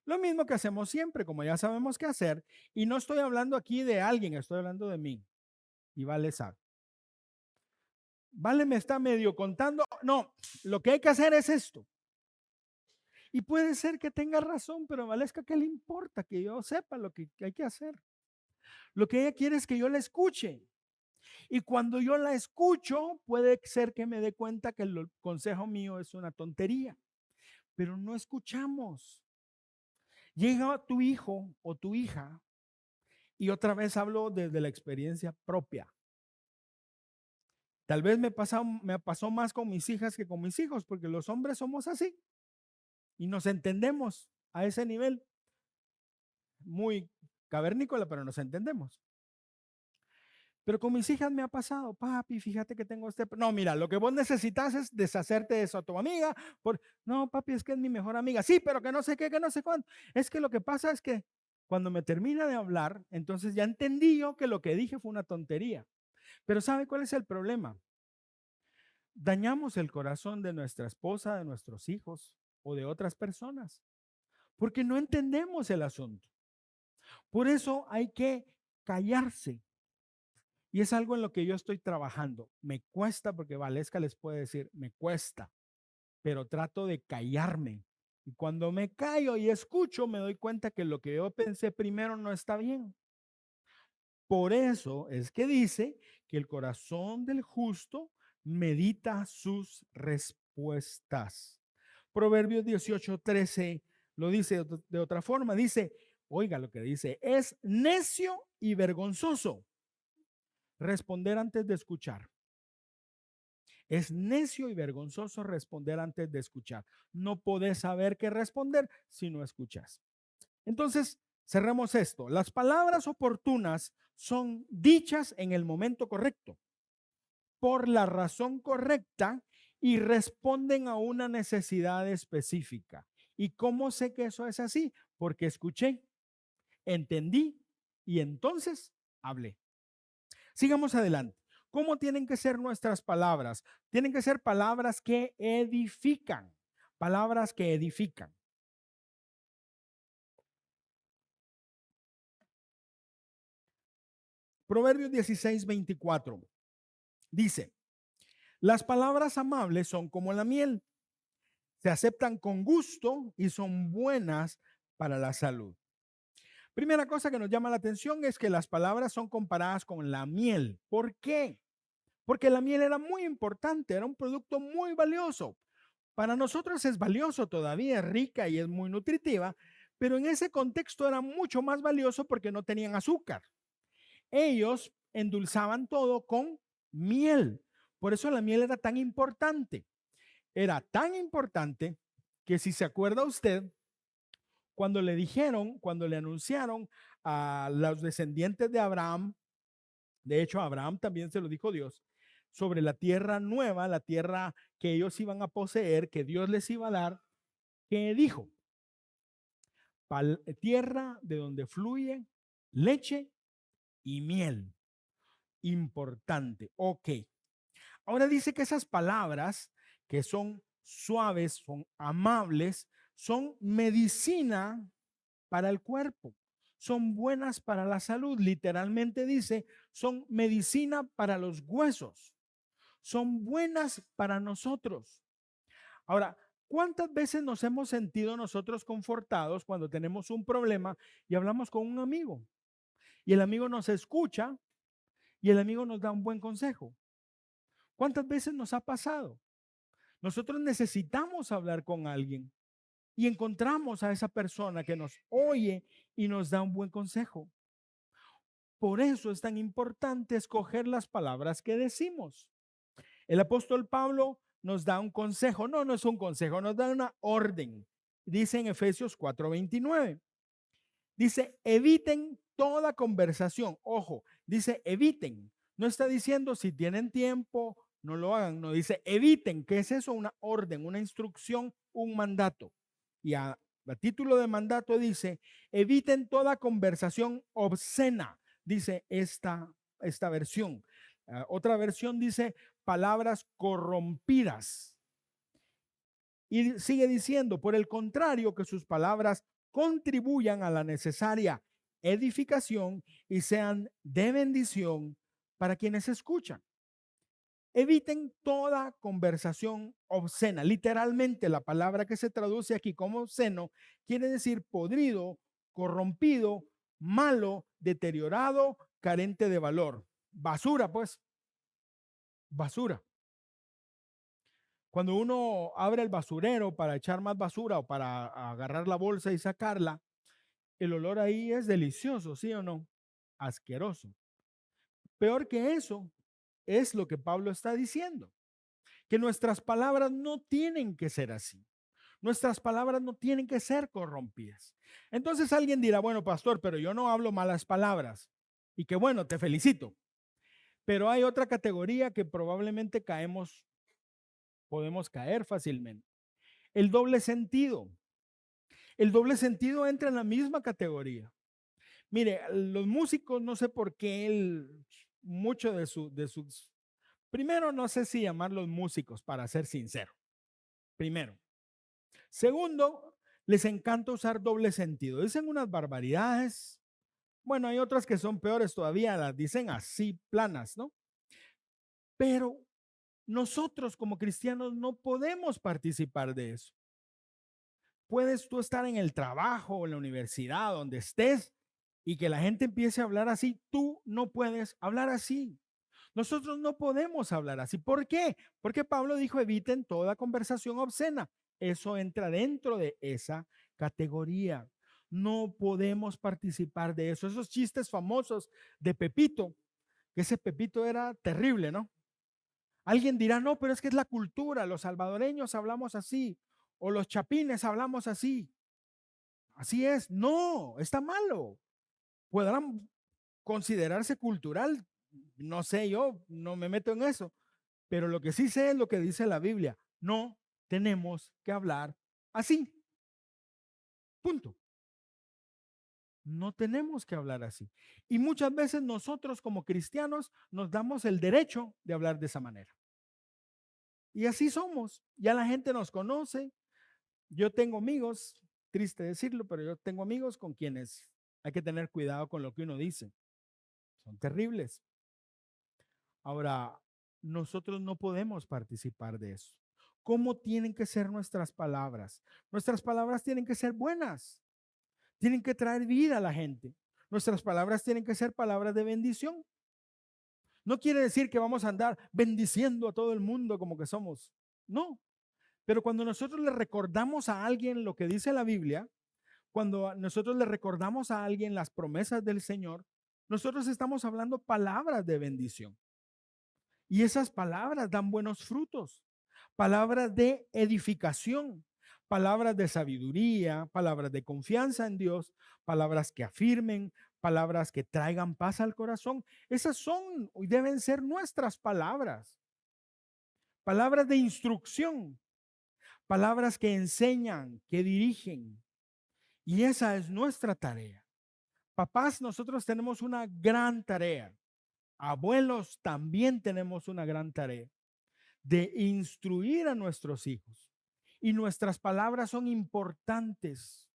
Lo mismo que hacemos siempre, como ya sabemos qué hacer, y no estoy hablando aquí de alguien, estoy hablando de mí. Y Vale sabe. Vale me está medio contando, no, lo que hay que hacer es esto. Y puede ser que tenga razón, pero Valesca, ¿qué le importa? Que yo sepa lo que hay que hacer. Lo que ella quiere es que yo la escuche. Y cuando yo la escucho, puede ser que me dé cuenta que el consejo mío es una tontería. Pero no escuchamos. Llega tu hijo o tu hija, y otra vez hablo desde la experiencia propia. Tal vez me pasó más con mis hijas que con mis hijos, porque los hombres somos así y nos entendemos a ese nivel. Muy cavernícola, pero nos entendemos. Pero con mis hijas me ha pasado, papi, fíjate que tengo No, mira, lo que vos necesitas es deshacerte de eso a tu amiga. No, papi, es que es mi mejor amiga. Sí, pero que no sé qué, que no sé cuánto. Es que lo que pasa es que cuando me termina de hablar, entonces ya entendí yo que lo que dije fue una tontería. Pero ¿sabe cuál es el problema? Dañamos el corazón de nuestra esposa, de nuestros hijos o de otras personas, porque no entendemos el asunto. Por eso hay que callarse. Y es algo en lo que yo estoy trabajando. Me cuesta, porque Valesca les puede decir, me cuesta, pero trato de callarme. Y cuando me callo y escucho, me doy cuenta que lo que yo pensé primero no está bien. Por eso es que dice que el corazón del justo medita sus respuestas. Proverbios 18:13 lo dice de otra forma. Dice, oiga lo que dice, es necio y vergonzoso responder antes de escuchar. Es necio y vergonzoso responder antes de escuchar. No podés saber qué responder si no escuchas. Entonces, cerremos esto. Las palabras oportunas son dichas en el momento correcto, por la razón correcta y responden a una necesidad específica. ¿Y cómo sé que eso es así? Porque escuché, entendí y entonces hablé. Sigamos adelante. ¿Cómo tienen que ser nuestras palabras? Tienen que ser palabras que edifican, palabras que edifican. Proverbios 16:24 dice, las palabras amables son como la miel, se aceptan con gusto y son buenas para la salud. Primera cosa que nos llama la atención es que las palabras son comparadas con la miel. ¿Por qué? Porque la miel era muy importante, era un producto muy valioso. Para nosotros es valioso todavía, es rica y es muy nutritiva, pero en ese contexto era mucho más valioso porque no tenían azúcar. Ellos endulzaban todo con miel. Por eso la miel era tan importante. Era tan importante que si se acuerda usted, cuando le dijeron, cuando le anunciaron a los descendientes de Abraham, de hecho a Abraham también se lo dijo Dios, sobre la tierra nueva, la tierra que ellos iban a poseer, que Dios les iba a dar, que dijo, tierra de donde fluye leche y miel. Importante. Ok. Ahora dice que esas palabras que son suaves, son amables, son medicina para el cuerpo, son buenas para la salud. Literalmente dice, son medicina para los huesos, son buenas para nosotros. Ahora, ¿cuántas veces nos hemos sentido nosotros confortados cuando tenemos un problema y hablamos con un amigo? Y el amigo nos escucha y el amigo nos da un buen consejo. ¿Cuántas veces nos ha pasado? Nosotros necesitamos hablar con alguien y encontramos a esa persona que nos oye y nos da un buen consejo. Por eso es tan importante escoger las palabras que decimos. El apóstol Pablo nos da un consejo, no es un consejo, nos da una orden. Dice en Efesios 4:29. Dice, eviten toda conversación. Ojo, dice eviten. No está diciendo si tienen tiempo, no lo hagan. No, dice eviten. ¿Qué es eso? Una orden, una instrucción, un mandato. Y a título de mandato dice, eviten toda conversación obscena, dice esta versión. Otra versión dice palabras corrompidas. Y sigue diciendo, por el contrario, que sus palabras contribuyan a la necesaria edificación y sean de bendición para quienes escuchan. Eviten toda conversación obscena. Literalmente la palabra que se traduce aquí como obsceno quiere decir podrido, corrompido, malo, deteriorado, carente de valor. Basura, pues, basura. Cuando uno abre el basurero para echar más basura o para agarrar la bolsa y sacarla, el olor ahí es delicioso, ¿sí o no? Asqueroso. Peor que eso es lo que Pablo está diciendo, que nuestras palabras no tienen que ser así. Nuestras palabras no tienen que ser corrompidas. Entonces alguien dirá, bueno, pastor, pero yo no hablo malas palabras. Y que bueno, te felicito. Pero hay otra categoría que probablemente podemos caer fácilmente. El doble sentido. El doble sentido entra en la misma categoría. Mire, los músicos, no sé por qué mucho de sus, primero, no sé si llamarlos músicos, para ser sincero. Primero. Segundo, les encanta usar doble sentido. Dicen unas barbaridades. Bueno, hay otras que son peores todavía, las dicen así, planas, ¿no? Pero nosotros como cristianos no podemos participar de eso. Puedes tú estar en el trabajo o en la universidad, donde estés, y que la gente empiece a hablar así, tú no puedes hablar así. Nosotros no podemos hablar así. ¿Por qué? Porque Pablo dijo, eviten toda conversación obscena. Eso entra dentro de esa categoría. No podemos participar de eso. Esos chistes famosos de Pepito, que ese Pepito era terrible, ¿no? Alguien dirá, no, pero es que es la cultura, los salvadoreños hablamos así, o los chapines hablamos así. Así es. No, está malo. Podrán considerarse cultural, no sé, yo no me meto en eso, pero lo que sí sé es lo que dice la Biblia. No tenemos que hablar así. Punto. No tenemos que hablar así. Y muchas veces nosotros como cristianos nos damos el derecho de hablar de esa manera. Y así somos. Ya la gente nos conoce. Yo tengo amigos, triste decirlo, pero yo tengo amigos con quienes hay que tener cuidado con lo que uno dice. Son terribles. Ahora, nosotros no podemos participar de eso. ¿Cómo tienen que ser nuestras palabras? Nuestras palabras tienen que ser buenas, tienen que traer vida a la gente. Nuestras palabras tienen que ser palabras de bendición. No quiere decir que vamos a andar bendiciendo a todo el mundo como que somos. No, pero cuando nosotros le recordamos a alguien lo que dice la Biblia, cuando nosotros le recordamos a alguien las promesas del Señor, nosotros estamos hablando palabras de bendición. Y esas palabras dan buenos frutos, palabras de edificación, palabras de sabiduría, palabras de confianza en Dios, palabras que afirmen, palabras que traigan paz al corazón. Esas son y deben ser nuestras palabras. Palabras de instrucción, palabras que enseñan, que dirigen. Y esa es nuestra tarea. Papás, nosotros tenemos una gran tarea. Abuelos, también tenemos una gran tarea de instruir a nuestros hijos. Y nuestras palabras son importantes.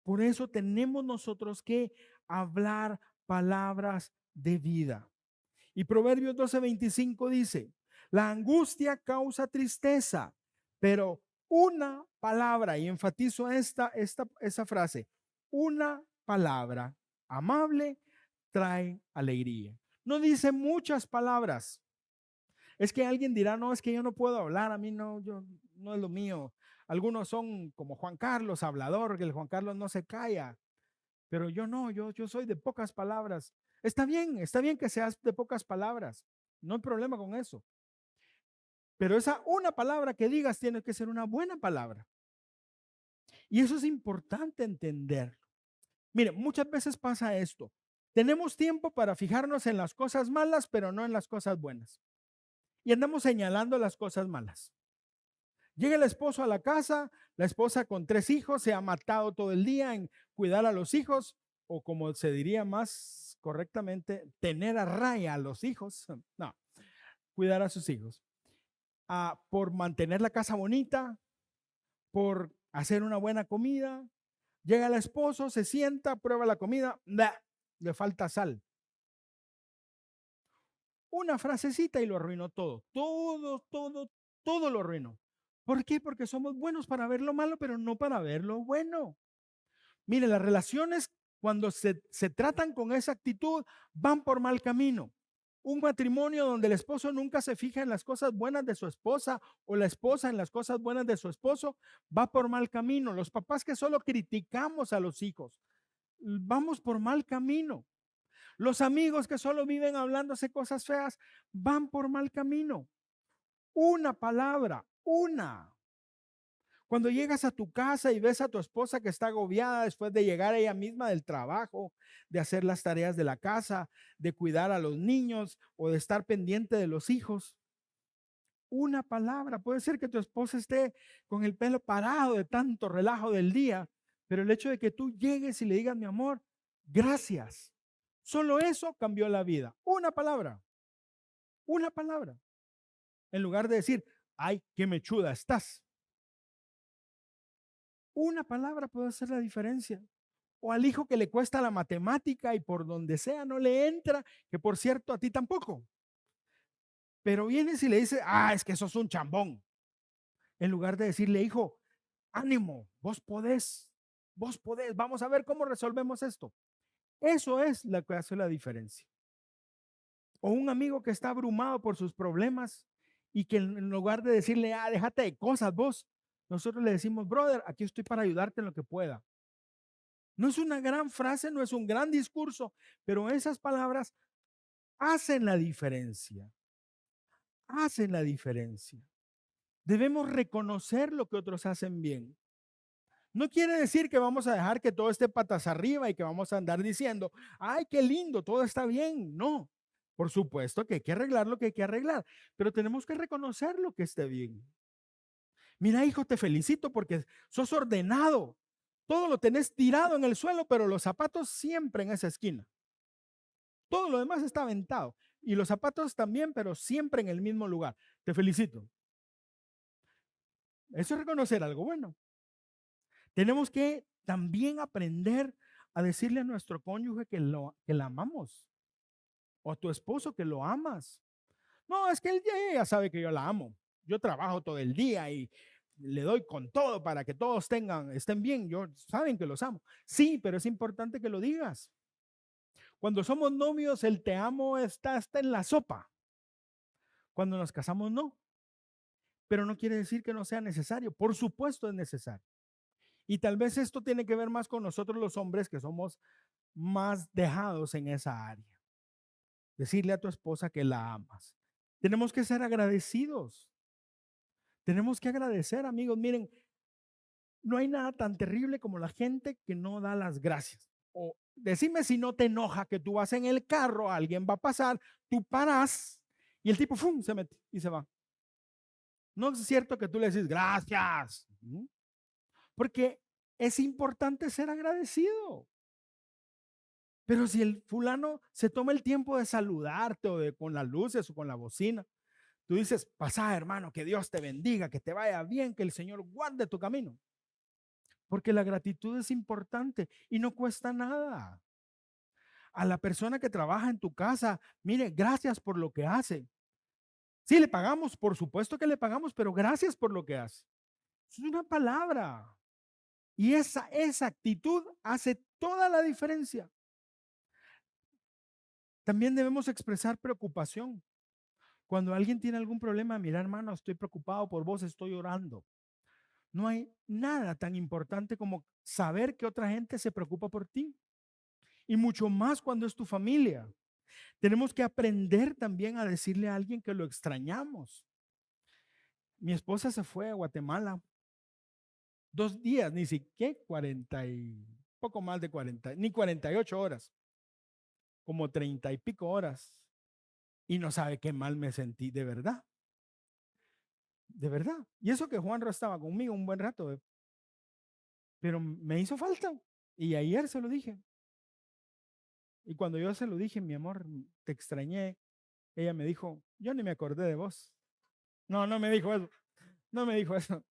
Por eso tenemos nosotros que hablar palabras de vida. Y Proverbios 12:25 dice, la angustia causa tristeza, pero una palabra, y enfatizo esa frase, una palabra amable trae alegría. No dice muchas palabras. Es que alguien dirá, no, es que yo no puedo hablar, a mí no, yo no es lo mío. Algunos son como Juan Carlos, hablador, que el Juan Carlos no se calla, pero yo no, yo soy de pocas palabras. Está bien que seas de pocas palabras, no hay problema con eso. Pero esa una palabra que digas tiene que ser una buena palabra. Y eso es importante entender. Mire, muchas veces pasa esto. Tenemos tiempo para fijarnos en las cosas malas, pero no en las cosas buenas. Y andamos señalando las cosas malas. Llega el esposo a la casa, la esposa con 3 hijos se ha matado todo el día en cuidar a los hijos, o como se diría más correctamente, tener a raya a los hijos. No, cuidar a sus hijos. Por mantener la casa bonita, por hacer una buena comida. Llega el esposo, se sienta, prueba la comida, le falta sal. Una frasecita y lo arruinó todo. Todo lo arruinó. ¿Por qué? Porque somos buenos para ver lo malo, pero no para ver lo bueno. Mire, las relaciones cuando se tratan con esa actitud van por mal camino. Un matrimonio donde el esposo nunca se fija en las cosas buenas de su esposa o la esposa en las cosas buenas de su esposo va por mal camino. Los papás que solo criticamos a los hijos, vamos por mal camino. Los amigos que solo viven hablándose cosas feas van por mal camino. Una palabra, una. Cuando llegas a tu casa y ves a tu esposa que está agobiada después de llegar ella misma del trabajo, de hacer las tareas de la casa, de cuidar a los niños o de estar pendiente de los hijos, una palabra. Puede ser que tu esposa esté con el pelo parado de tanto relajo del día, pero el hecho de que tú llegues y le digas, mi amor, gracias. Solo eso cambió la vida. Una palabra. Una palabra. En lugar de decir, ay, qué mechuda estás. Una palabra puede hacer la diferencia. O al hijo que le cuesta la matemática y por donde sea no le entra, que por cierto a ti tampoco. Pero vienes y le dices, es que sos un chambón. En lugar de decirle, hijo, ánimo, vos podés, vamos a ver cómo resolvemos esto. Eso es lo que hace la diferencia. O un amigo que está abrumado por sus problemas y que en lugar de decirle, déjate de cosas vos, nosotros le decimos, brother, aquí estoy para ayudarte en lo que pueda. No es una gran frase, no es un gran discurso, pero esas palabras hacen la diferencia. Hacen la diferencia. Debemos reconocer lo que otros hacen bien. No quiere decir que vamos a dejar que todo esté patas arriba y que vamos a andar diciendo, ay, qué lindo, todo está bien. No, por supuesto que hay que arreglar lo que hay que arreglar, pero tenemos que reconocer lo que esté bien. Mira, hijo, te felicito porque sos ordenado. Todo lo tenés tirado en el suelo, pero los zapatos siempre en esa esquina. Todo lo demás está aventado. Y los zapatos también, pero siempre en el mismo lugar. Te felicito. Eso es reconocer algo bueno. Tenemos que también aprender a decirle a nuestro cónyuge que la amamos. O a tu esposo que lo amas. No, es que él ya sabe que yo la amo. Yo trabajo todo el día y le doy con todo para que todos estén bien. Saben que los amo. Sí, pero es importante que lo digas. Cuando somos novios, el te amo está hasta en la sopa. Cuando nos casamos, no. Pero no quiere decir que no sea necesario. Por supuesto es necesario. Y tal vez esto tiene que ver más con nosotros los hombres que somos más dejados en esa área. Decirle a tu esposa que la amas. Tenemos que ser agradecidos. Tenemos que agradecer, amigos. Miren, no hay nada tan terrible como la gente que no da las gracias. O decime si no te enoja que tú vas en el carro, alguien va a pasar, tú paras y el tipo ¡fum! Se mete y se va. No es cierto que tú le dices gracias, porque es importante ser agradecido. Pero si el fulano se toma el tiempo de saludarte o de con las luces o con la bocina, tú dices, pasá hermano, que Dios te bendiga, que te vaya bien, que el Señor guarde tu camino. Porque la gratitud es importante y no cuesta nada. A la persona que trabaja en tu casa, mire, gracias por lo que hace. Sí, le pagamos, por supuesto que le pagamos, pero gracias por lo que hace. Es una palabra. Y esa actitud hace toda la diferencia. También debemos expresar preocupación. Cuando alguien tiene algún problema, mira hermano, estoy preocupado por vos, estoy orando. No hay nada tan importante como saber que otra gente se preocupa por ti. Y mucho más cuando es tu familia. Tenemos que aprender también a decirle a alguien que lo extrañamos. Mi esposa se fue a Guatemala 2 días, ni siquiera 40 y poco más de 40, ni 48 horas, como 30 y pico horas. Y no sabe qué mal me sentí, de verdad. De verdad. Y eso que Juanro estaba conmigo un buen rato, pero me hizo falta. Y ayer se lo dije. Y cuando yo se lo dije, mi amor, te extrañé, ella me dijo, yo ni me acordé de vos. No, no me dijo eso. No me dijo eso.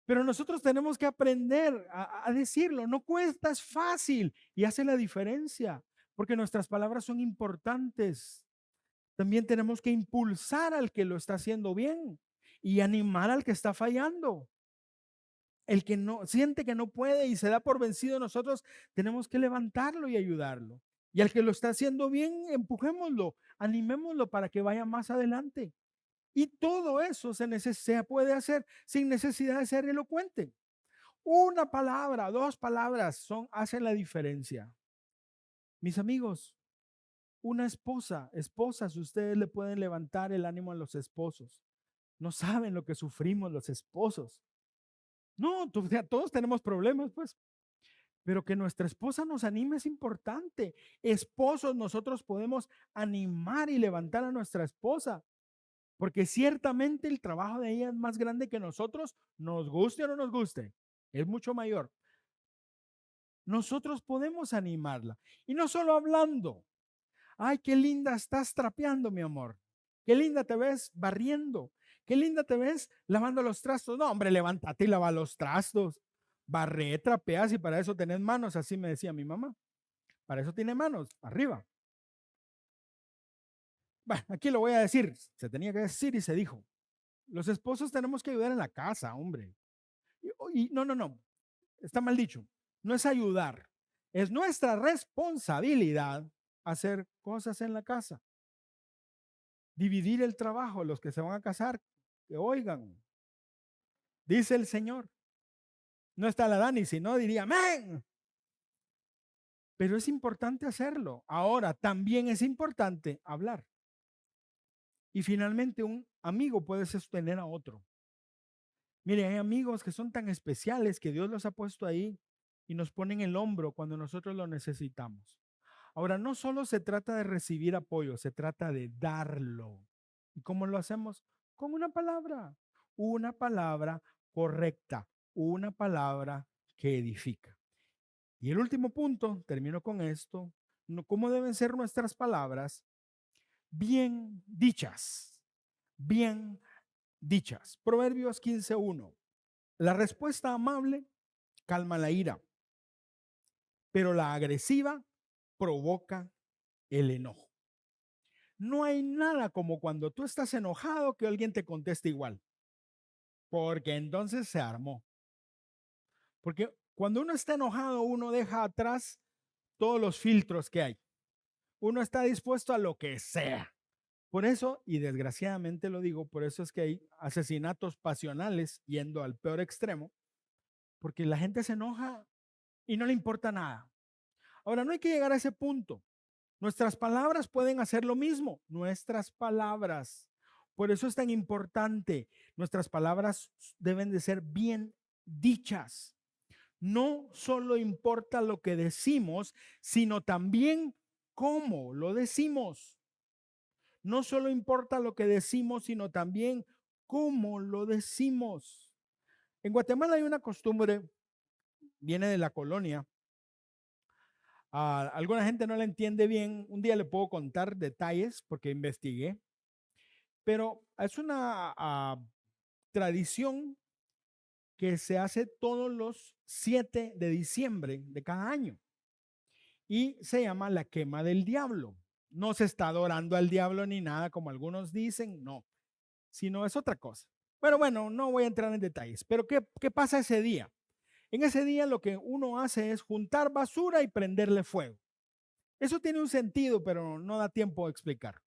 Pero nosotros tenemos que aprender a decirlo. No cuesta, es fácil y hace la diferencia, porque nuestras palabras son importantes. También tenemos que impulsar al que lo está haciendo bien y animar al que está fallando. El que no siente que no puede y se da por vencido, nosotros tenemos que levantarlo y ayudarlo. Y al que lo está haciendo bien, empujémoslo, animémoslo para que vaya más adelante. Y todo eso se puede hacer sin necesidad de ser elocuente. Una palabra, 2 palabras hacen la diferencia. Mis amigos, una esposas, ustedes le pueden levantar el ánimo a los esposos. No saben lo que sufrimos los esposos. No, todos tenemos problemas, pues. Pero que nuestra esposa nos anime es importante. Esposos, nosotros podemos animar y levantar a nuestra esposa, porque ciertamente el trabajo de ella es más grande que nosotros, nos guste o no nos guste, es mucho mayor. Nosotros podemos animarla. Y no solo hablando. Ay, qué linda estás trapeando, mi amor. Qué linda te ves barriendo. Qué linda te ves lavando los trastos. No, hombre, levántate y lava los trastos. Barré, trapeas y para eso tenés manos, así me decía mi mamá. Para eso tiene manos, arriba. Bueno, aquí lo voy a decir. Se tenía que decir y se dijo. Los esposos tenemos que ayudar en la casa, hombre. Y no, está mal dicho. No es ayudar, Es nuestra responsabilidad hacer cosas en la casa, dividir el trabajo. Los que se van a casar, que oigan, dice el Señor. No está la Dani, si no diría amén. Pero es importante hacerlo. Ahora, también es importante hablar. Y finalmente, un amigo puede sostener a otro. Mire, hay amigos que son tan especiales que Dios los ha puesto ahí y nos ponen el hombro cuando nosotros lo necesitamos. Ahora, no solo se trata de recibir apoyo, se trata de darlo. ¿Y cómo lo hacemos? Con una palabra correcta, una palabra que edifica. Y el último punto, termino con esto, ¿cómo deben ser nuestras palabras? Bien dichas, bien dichas. Proverbios 15:1. La respuesta amable calma la ira, pero la agresiva provoca el enojo. No hay nada como cuando tú estás enojado que alguien te conteste igual, porque entonces se armó. Porque cuando uno está enojado, uno deja atrás todos los filtros que hay. Uno está dispuesto a lo que sea. Por eso, y desgraciadamente lo digo, por eso es que hay asesinatos pasionales yendo al peor extremo, porque la gente se enoja y no le importa nada. Ahora, no hay que llegar a ese punto. Nuestras palabras pueden hacer lo mismo, nuestras palabras. Por eso es tan importante. Nuestras palabras deben de ser bien dichas. No solo importa lo que decimos, sino también cómo lo decimos. No solo importa lo que decimos, sino también cómo lo decimos. En Guatemala hay una costumbre, viene de la colonia. Alguna gente no la entiende bien. Un día le puedo contar detalles porque investigué. Pero es una tradición que se hace todos los 7 de diciembre de cada año. Y se llama la quema del diablo. No se está adorando al diablo ni nada como algunos dicen, no, sino es otra cosa. Pero bueno, no voy a entrar en detalles. Pero ¿qué pasa ese día? En ese día lo que uno hace es juntar basura y prenderle fuego. Eso tiene un sentido, pero no da tiempo de explicar.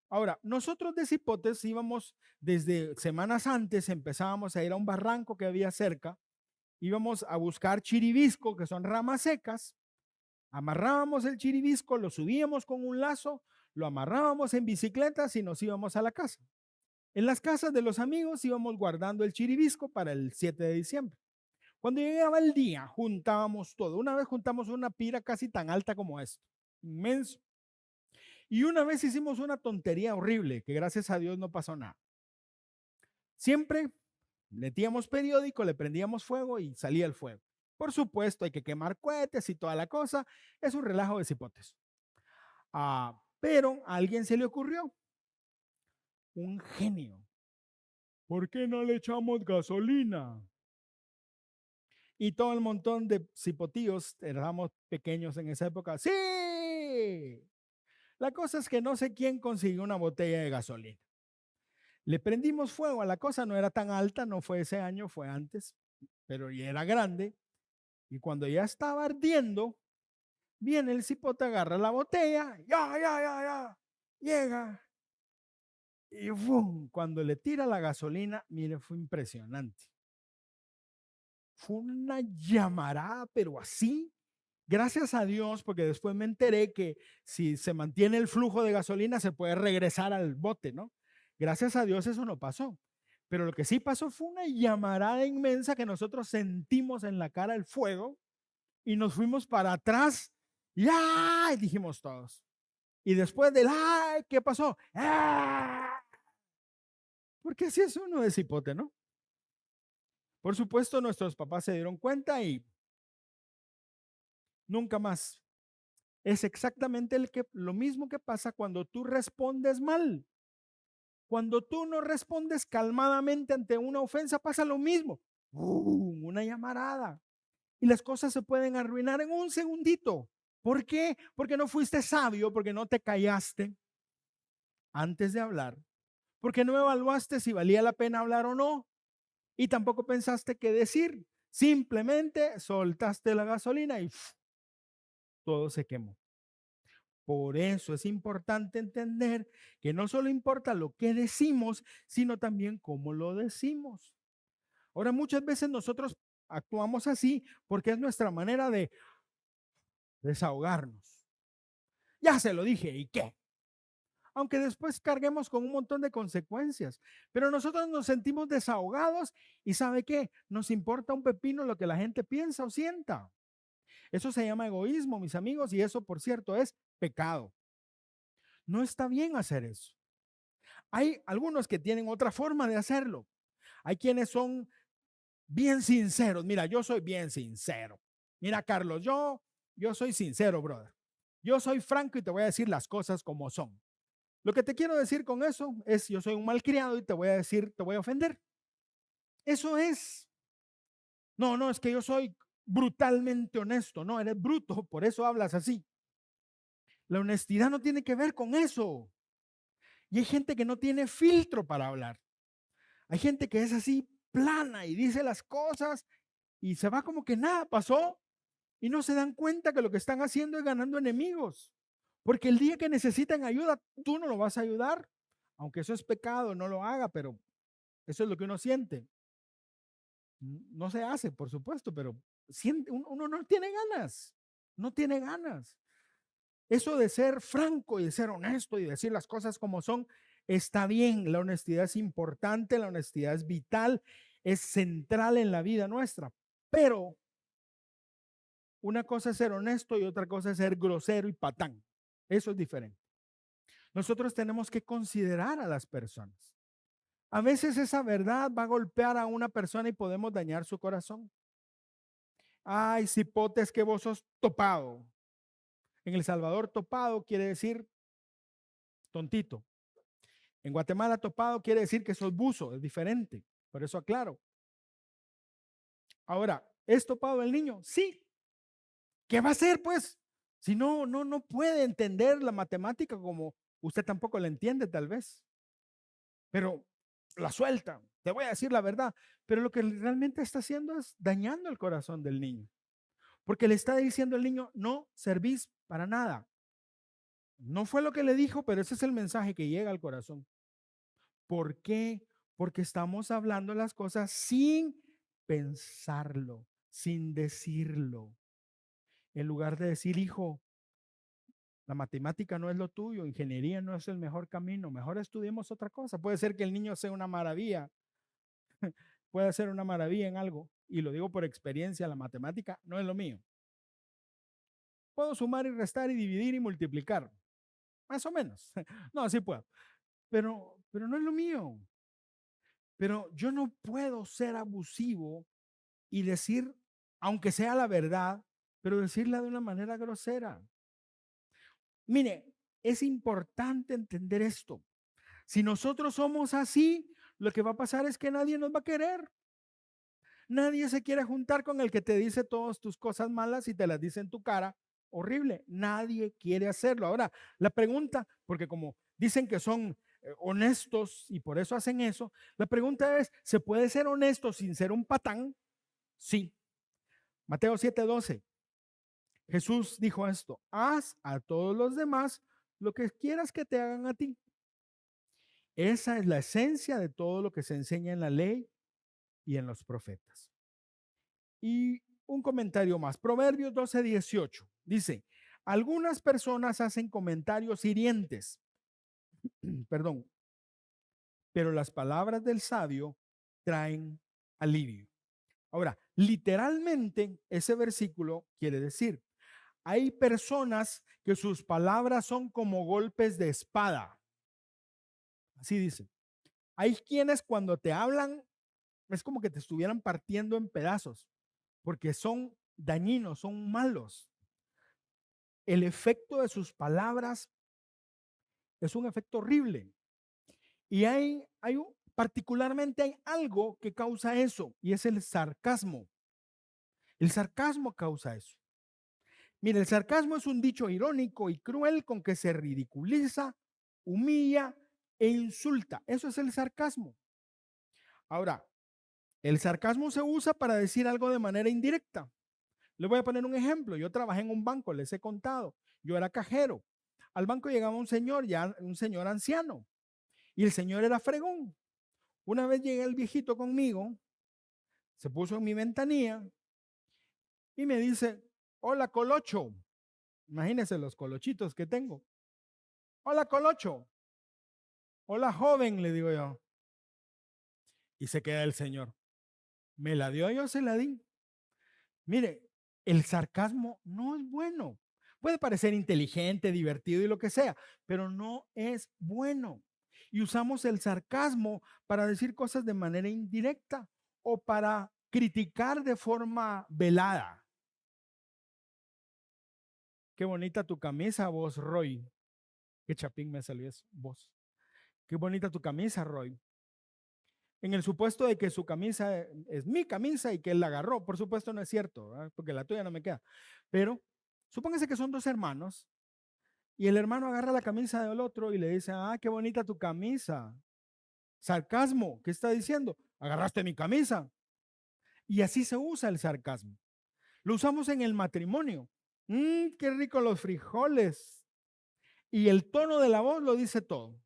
Ahora, nosotros de Cipotes íbamos desde semanas antes, empezábamos a ir a un barranco que había cerca, íbamos a buscar chiribisco, que son ramas secas, amarrábamos el chiribisco, lo subíamos con un lazo, lo amarrábamos en bicicletas y nos íbamos a la casa. En las casas de los amigos íbamos guardando el chiribisco para el 7 de diciembre. Cuando llegaba el día, juntábamos todo. Una vez juntamos una pira casi tan alta como esto, inmenso. Y una vez hicimos una tontería horrible, que gracias a Dios no pasó nada. Siempre metíamos periódico, le prendíamos fuego y salía el fuego. Por supuesto, hay que quemar cohetes y toda la cosa. Es un relajo de cipotes. Pero a alguien se le ocurrió, un genio. ¿Por qué no le echamos gasolina? Y todo el montón de cipotíos, éramos pequeños en esa época. ¡Sí! La cosa es que no sé quién consiguió una botella de gasolina. Le prendimos fuego a la cosa, no era tan alta, no fue ese año, fue antes, pero ya era grande. Y cuando ya estaba ardiendo, viene el cipote, agarra la botella, ya, llega. Y ¡bum! Cuando le tira la gasolina, mire, fue impresionante. Fue una llamarada, pero así. Gracias a Dios, porque después me enteré que si se mantiene el flujo de gasolina, se puede regresar al bote, ¿no? Gracias a Dios eso no pasó. Pero lo que sí pasó fue una llamarada inmensa que nosotros sentimos en la cara el fuego y nos fuimos para atrás y ¡ay! Dijimos todos. Y después del ¡ay! ¿Qué pasó? ¡Ah! Porque así es uno de cipote, ¿no? Por supuesto, nuestros papás se dieron cuenta y nunca más. Es exactamente lo mismo que pasa cuando tú respondes mal. Cuando tú no respondes calmadamente ante una ofensa, pasa lo mismo. Una llamarada. Y las cosas se pueden arruinar en un segundito. ¿Por qué? Porque no fuiste sabio, porque no te callaste antes de hablar, porque no evaluaste si valía la pena hablar o no, y tampoco pensaste qué decir. Simplemente soltaste la gasolina y todo se quemó. Por eso es importante entender que no solo importa lo que decimos, sino también cómo lo decimos. Ahora, muchas veces nosotros actuamos así porque es nuestra manera de desahogarnos. Ya se lo dije, ¿y qué? Aunque después carguemos con un montón de consecuencias. Pero nosotros nos sentimos desahogados y ¿sabe qué? Nos importa un pepino lo que la gente piensa o sienta. Eso se llama egoísmo, mis amigos, y eso, por cierto, es pecado. No está bien hacer eso. Hay algunos que tienen otra forma de hacerlo. Hay quienes son bien sinceros. Mira, yo soy bien sincero. Mira, Carlos, yo soy sincero, brother. Yo soy franco y te voy a decir las cosas como son. Lo que te quiero decir con eso es, yo soy un malcriado y te voy a decir, te voy a ofender. Eso es. No, no, es que yo soy brutalmente honesto. No, eres bruto, por eso hablas así. La honestidad no tiene que ver con eso. Y hay gente que no tiene filtro para hablar. Hay gente que es así plana y dice las cosas y se va como que nada pasó y no se dan cuenta que lo que están haciendo es ganando enemigos. Porque el día que necesitan ayuda, tú no lo vas a ayudar. Aunque eso es pecado, no lo haga, pero eso es lo que uno siente. No se hace, por supuesto, pero uno no tiene ganas. No tiene ganas. Eso de ser franco y de ser honesto y decir las cosas como son, está bien. La honestidad es importante, la honestidad es vital, es central en la vida nuestra. Pero una cosa es ser honesto y otra cosa es ser grosero y patán. Eso es diferente. Nosotros tenemos que considerar a las personas. A veces esa verdad va a golpear a una persona y podemos dañar su corazón. Ay, cipote, es que vos sos topado. En El Salvador, topado quiere decir tontito. En Guatemala, topado quiere decir que sos buzo, es diferente. Por eso aclaro. Ahora, ¿es topado el niño? Sí. ¿Qué va a hacer, pues? Si no puede entender la matemática como usted tampoco la entiende, tal vez. Pero la suelta. Te voy a decir la verdad. Pero lo que realmente está haciendo es dañando el corazón del niño. Porque le está diciendo al niño, no servís para nada. No fue lo que le dijo, pero ese es el mensaje que llega al corazón. ¿Por qué? Porque estamos hablando las cosas sin pensarlo, sin decirlo. En lugar de decir, hijo, la matemática no es lo tuyo, ingeniería no es el mejor camino, mejor estudiemos otra cosa. Puede ser que el niño sea una maravilla, puede ser una maravilla en algo, y lo digo por experiencia, la matemática no es lo mío. Puedo sumar y restar y dividir y multiplicar, más o menos. No, sí puedo, pero no es lo mío. Pero yo no puedo ser abusivo y decir, aunque sea la verdad, pero decirla de una manera grosera. Mire, es importante entender esto. Si nosotros somos así, lo que va a pasar es que nadie nos va a querer. Nadie se quiere juntar con el que te dice todas tus cosas malas y te las dice en tu cara. Horrible. Nadie quiere hacerlo. Ahora, la pregunta, porque como dicen que son honestos y por eso hacen eso, la pregunta es, ¿se puede ser honesto sin ser un patán? Sí. Mateo 7:12. Jesús dijo esto, haz a todos los demás lo que quieras que te hagan a ti. Esa es la esencia de todo lo que se enseña en la ley y en los profetas. Y un comentario más, Proverbios 12:18 dice, algunas personas hacen comentarios hirientes, perdón, pero las palabras del sabio traen alivio. Ahora, literalmente ese versículo quiere decir, hay personas que sus palabras son como golpes de espada. Así dice. Hay quienes cuando te hablan es como que te estuvieran partiendo en pedazos, porque son dañinos, son malos. El efecto de sus palabras es un efecto horrible. Y particularmente hay algo que causa eso, y es el sarcasmo. El sarcasmo causa eso. Mira, el sarcasmo es un dicho irónico y cruel con que se ridiculiza, humilla e insulta. Eso es el sarcasmo. Ahora, el sarcasmo se usa para decir algo de manera indirecta, Les voy a poner un ejemplo. Yo trabajé en un banco, les he contado. Yo era cajero. Al banco llegaba un señor, ya un señor anciano, y el señor era fregón. Una vez llega el viejito conmigo, se puso en mi ventanilla y me dice, hola Colocho. Imagínense los colochitos que tengo. Hola Colocho. Hola joven, le digo yo. Y se queda el señor. ¿Me la dio yo? Se la di. Mire, el sarcasmo no es bueno. Puede parecer inteligente, divertido y lo que sea, pero no es bueno. Y usamos el sarcasmo para decir cosas de manera indirecta o para criticar de forma velada. Qué bonita tu camisa, vos, Roy. Qué chapín me salió eso, vos. Qué bonita tu camisa, Roy. En el supuesto de que su camisa es mi camisa y que él la agarró. Por supuesto no es cierto, ¿verdad? Porque la tuya no me queda. Pero supóngase que son dos hermanos y el hermano agarra la camisa del otro y le dice, ah, qué bonita tu camisa. Sarcasmo, ¿qué está diciendo? Agarraste mi camisa. Y así se usa el sarcasmo. Lo usamos en el matrimonio. Qué rico los frijoles. Y el tono de la voz lo dice todo.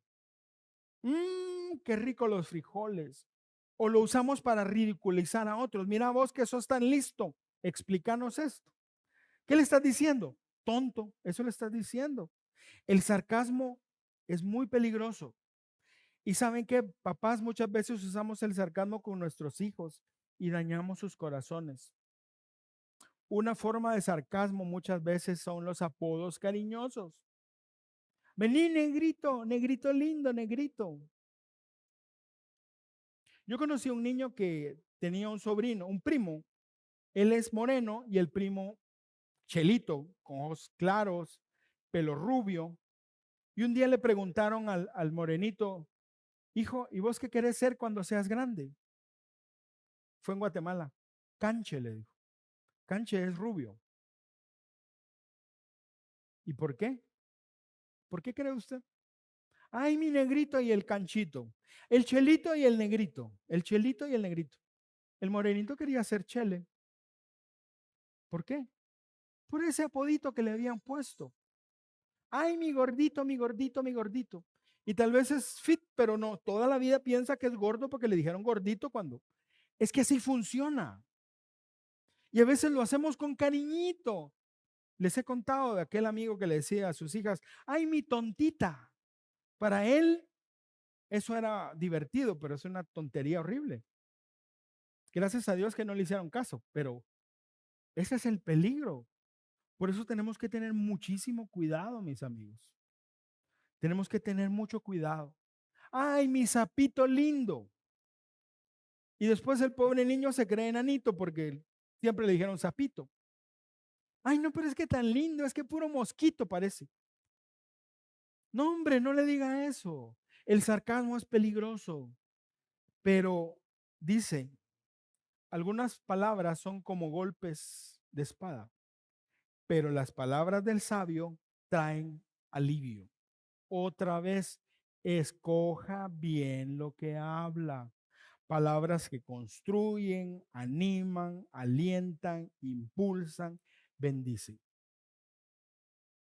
Qué rico los frijoles. O lo usamos para ridiculizar a otros. Mira vos que sos tan listo. Explícanos esto. ¿Qué le estás diciendo? Tonto. Eso le estás diciendo. El sarcasmo es muy peligroso. Y saben que papás muchas veces usamos el sarcasmo con nuestros hijos y dañamos sus corazones. Una forma de sarcasmo muchas veces son los apodos cariñosos. Vení, negrito, negrito lindo, negrito. Yo conocí a un niño que tenía un sobrino, un primo. Él es moreno y el primo chelito, con ojos claros, pelo rubio. Y un día le preguntaron al morenito, hijo, ¿y vos qué querés ser cuando seas grande? Fue en Guatemala. Canche, le dijo. Canche es rubio. ¿Y por qué? ¿Por qué cree usted? Ay, mi negrito y el canchito. El chelito y el negrito. El chelito y el negrito. El morenito quería ser chele. ¿Por qué? Por ese apodito que le habían puesto. Ay, mi gordito, mi gordito, mi gordito. Y tal vez es fit, pero no, toda la vida piensa que es gordo porque le dijeron gordito cuando. Es que así funciona. Y a veces lo hacemos con cariñito. Les he contado de aquel amigo que le decía a sus hijas, ay, mi tontita. Para él eso era divertido, pero es una tontería horrible. Gracias a Dios que no le hicieron caso, pero ese es el peligro. Por eso tenemos que tener muchísimo cuidado, mis amigos. Tenemos que tener mucho cuidado. Ay, mi sapito lindo. Y después el pobre niño se cree enanito porque siempre le dijeron sapito. Ay, no, pero es que tan lindo, es que puro mosquito parece. No, hombre, no le diga eso. El sarcasmo es peligroso, pero dice, algunas palabras son como golpes de espada, pero las palabras del sabio traen alivio. Otra vez, escoja bien lo que habla. Palabras que construyen, animan, alientan, impulsan, bendicen.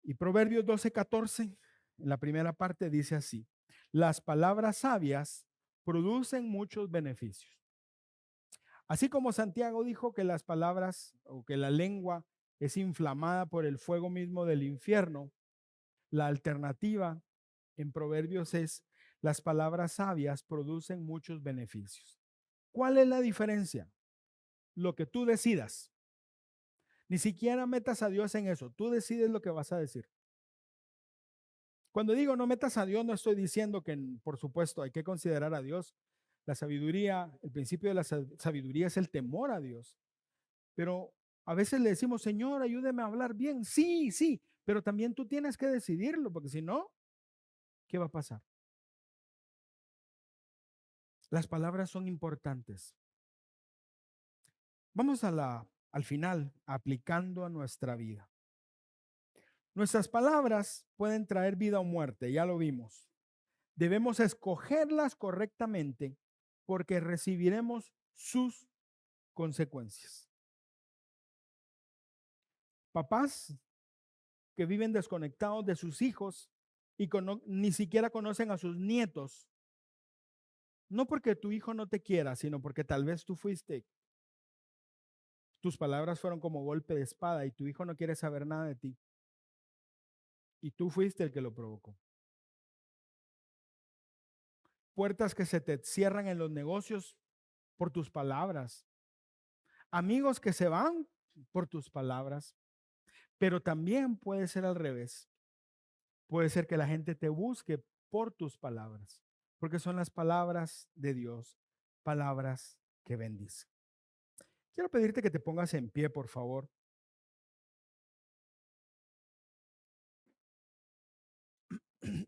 Y Proverbios 12:14, en la primera parte dice así, las palabras sabias producen muchos beneficios. Así como Santiago dijo que las palabras o que la lengua es inflamada por el fuego mismo del infierno, la alternativa en Proverbios es las palabras sabias producen muchos beneficios. ¿Cuál es la diferencia? Lo que tú decidas. Ni siquiera metas a Dios en eso. Tú decides lo que vas a decir. Cuando digo no metas a Dios, no estoy diciendo que, por supuesto, hay que considerar a Dios. La sabiduría, el principio de la sabiduría es el temor a Dios. Pero a veces le decimos, Señor, ayúdeme a hablar bien. Sí, sí, pero también tú tienes que decidirlo, porque si no, ¿qué va a pasar? Las palabras son importantes. Vamos al final, aplicando a nuestra vida. Nuestras palabras pueden traer vida o muerte, ya lo vimos. Debemos escogerlas correctamente porque recibiremos sus consecuencias. Papás que viven desconectados de sus hijos y ni siquiera conocen a sus nietos. No porque tu hijo no te quiera, sino porque tal vez tus palabras fueron como golpe de espada y tu hijo no quiere saber nada de ti. Y tú fuiste el que lo provocó. Puertas que se te cierran en los negocios por tus palabras. Amigos que se van por tus palabras. Pero también puede ser al revés. Puede ser que la gente te busque por tus palabras, porque son las palabras de Dios, palabras que bendicen. Quiero pedirte que te pongas en pie, por favor.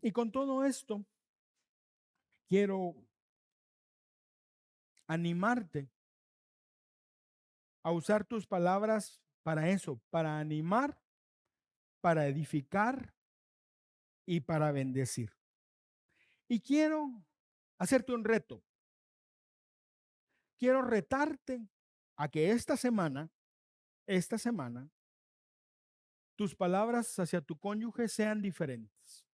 Y con todo esto, quiero animarte a usar tus palabras para eso, para animar, para edificar y para bendecir. Y quiero hacerte un reto. Quiero retarte a que esta semana, tus palabras hacia tu cónyuge sean diferentes.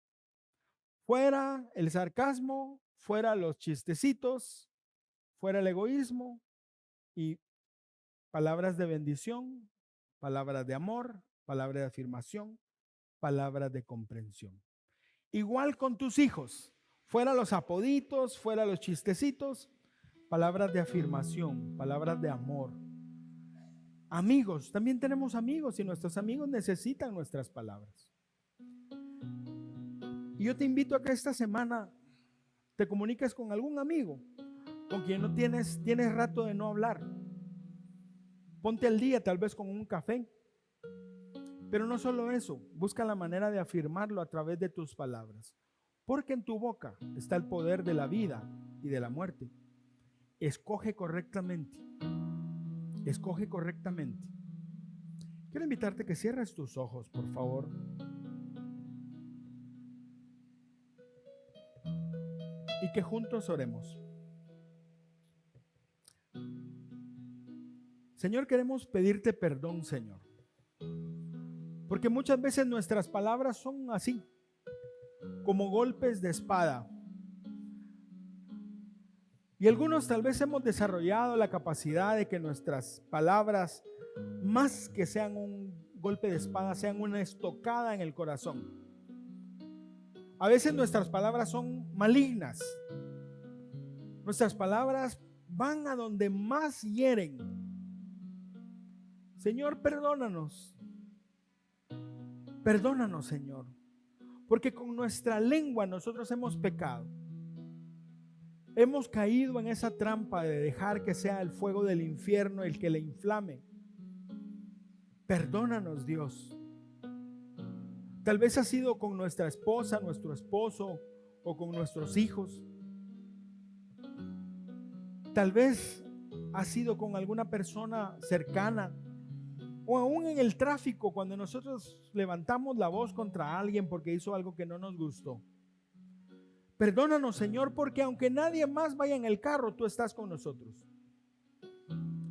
Fuera el sarcasmo, fuera los chistecitos, fuera el egoísmo y palabras de bendición, palabras de amor, palabras de afirmación, palabras de comprensión. Igual con tus hijos, fuera los apoditos, fuera los chistecitos, palabras de afirmación, palabras de amor. Amigos, también tenemos amigos y nuestros amigos necesitan nuestras palabras. Y yo te invito a que esta semana te comuniques con algún amigo con quien no tienes rato de no hablar. Ponte al día tal vez con un café. Pero no solo eso, busca la manera de afirmarlo a través de tus palabras. Porque en tu boca está el poder de la vida y de la muerte. Escoge correctamente. Escoge correctamente. Quiero invitarte a que cierres tus ojos, por favor. Y que juntos oremos. Señor, queremos pedirte perdón, Señor. Porque muchas veces nuestras palabras son así, como golpes de espada. Y algunos tal vez hemos desarrollado la capacidad de que nuestras palabras, más que sean un golpe de espada, sean una estocada en el corazón. A veces nuestras palabras son malignas. Nuestras palabras van a donde más hieren. Señor, perdónanos. Perdónanos, Señor. Porque con nuestra lengua nosotros hemos pecado. Hemos caído en esa trampa de dejar que sea el fuego del infierno el que le inflame. Perdónanos, Dios. Tal vez ha sido con nuestra esposa, nuestro esposo o con nuestros hijos. Tal vez ha sido con alguna persona cercana o aún en el tráfico cuando nosotros levantamos la voz contra alguien porque hizo algo que no nos gustó. Perdónanos, Señor, porque aunque nadie más vaya en el carro, tú estás con nosotros.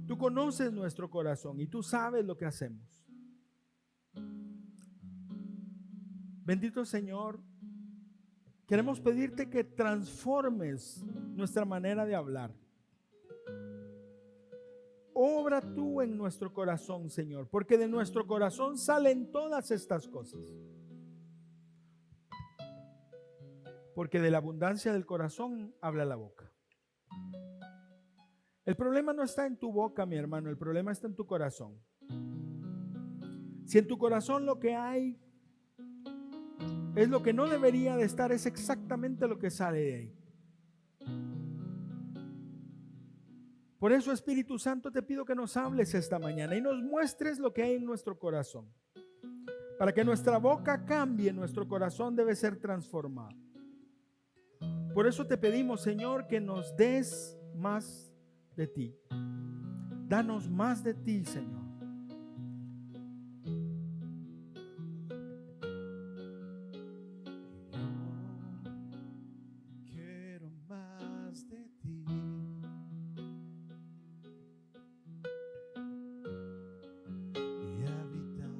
Tú conoces nuestro corazón y tú sabes lo que hacemos. Bendito Señor, queremos pedirte que transformes nuestra manera de hablar. Obra tú en nuestro corazón, Señor, porque de nuestro corazón salen todas estas cosas. Porque de la abundancia del corazón habla la boca. El problema no está en tu boca, mi hermano, el problema está en tu corazón. Si en tu corazón lo que hay es lo que no debería de estar, es exactamente lo que sale de ahí. Por eso, Espíritu Santo, te pido que nos hables esta mañana y nos muestres lo que hay en nuestro corazón. Para que nuestra boca cambie, nuestro corazón debe ser transformado. Por eso te pedimos, Señor, que nos des más de ti. Danos más de ti, Señor. Quiero más de ti. Y habitar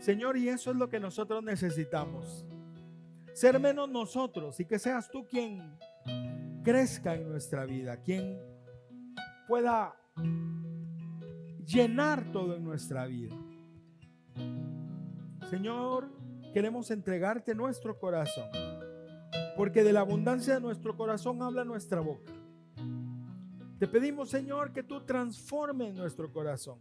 Señor, y eso es lo que nosotros necesitamos. Ser menos nosotros y que seas tú quien crezca en nuestra vida, quien pueda llenar todo en nuestra vida. Señor, queremos entregarte nuestro corazón, porque de la abundancia de nuestro corazón habla nuestra boca. Te pedimos, Señor, que tú transformes nuestro corazón.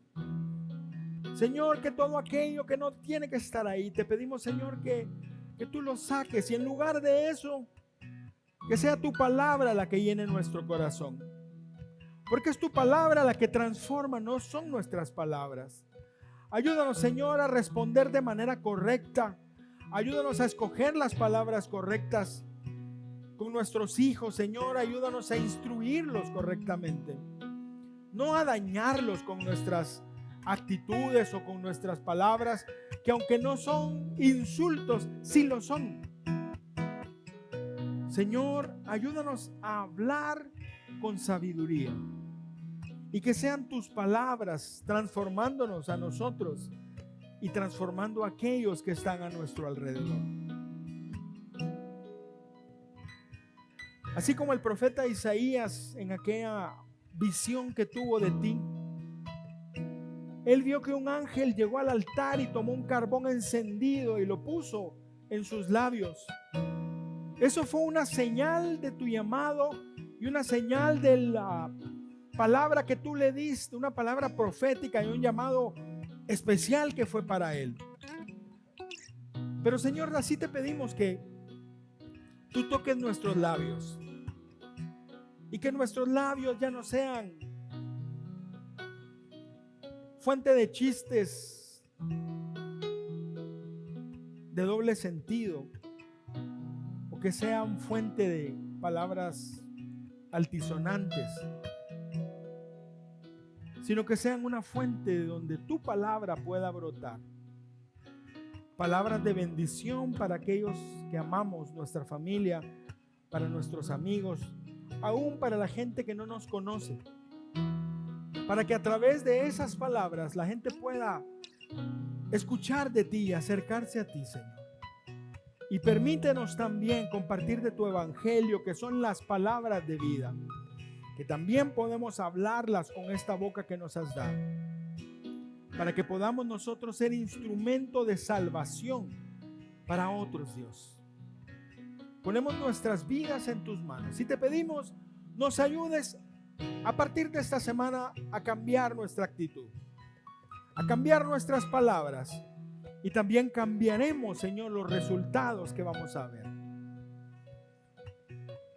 Señor, que todo aquello que no tiene que estar ahí, te pedimos, Señor, que tú lo saques, y en lugar de eso, que sea tu palabra la que llene nuestro corazón. Porque es tu palabra la que transforma, no son nuestras palabras. Ayúdanos, Señor, a responder de manera correcta. Ayúdanos a escoger las palabras correctas con nuestros hijos, Señor. Ayúdanos a instruirlos correctamente, no a dañarlos con nuestras actitudes o con nuestras palabras, que aunque no son insultos, sí lo son. Señor, ayúdanos a hablar con sabiduría y que sean tus palabras transformándonos a nosotros y transformando a aquellos que están a nuestro alrededor. Así como el profeta Isaías, en aquella visión que tuvo de ti, él vio que un ángel llegó al altar y tomó un carbón encendido y lo puso en sus labios. Eso fue una señal de tu llamado y una señal de la palabra que tú le diste, una palabra profética y un llamado especial que fue para él. Pero Señor, así te pedimos que tú toques nuestros labios y que nuestros labios ya no sean fuente de chistes de doble sentido, o que sean fuente de palabras altisonantes, sino que sean una fuente donde tu palabra pueda brotar. Palabras de bendición para aquellos que amamos, nuestra familia, para nuestros amigos, aún para la gente que no nos conoce, para que a través de esas palabras la gente pueda escuchar de ti y acercarse a ti, Señor. Y permítenos también compartir de tu evangelio, que son las palabras de vida, que también podemos hablarlas con esta boca que nos has dado, para que podamos nosotros ser instrumento de salvación para otros, Dios. Ponemos nuestras vidas en tus manos y te pedimos nos ayudes a partir de esta semana a cambiar nuestra actitud, a cambiar nuestras palabras, y también cambiaremos, Señor, los resultados que vamos a ver.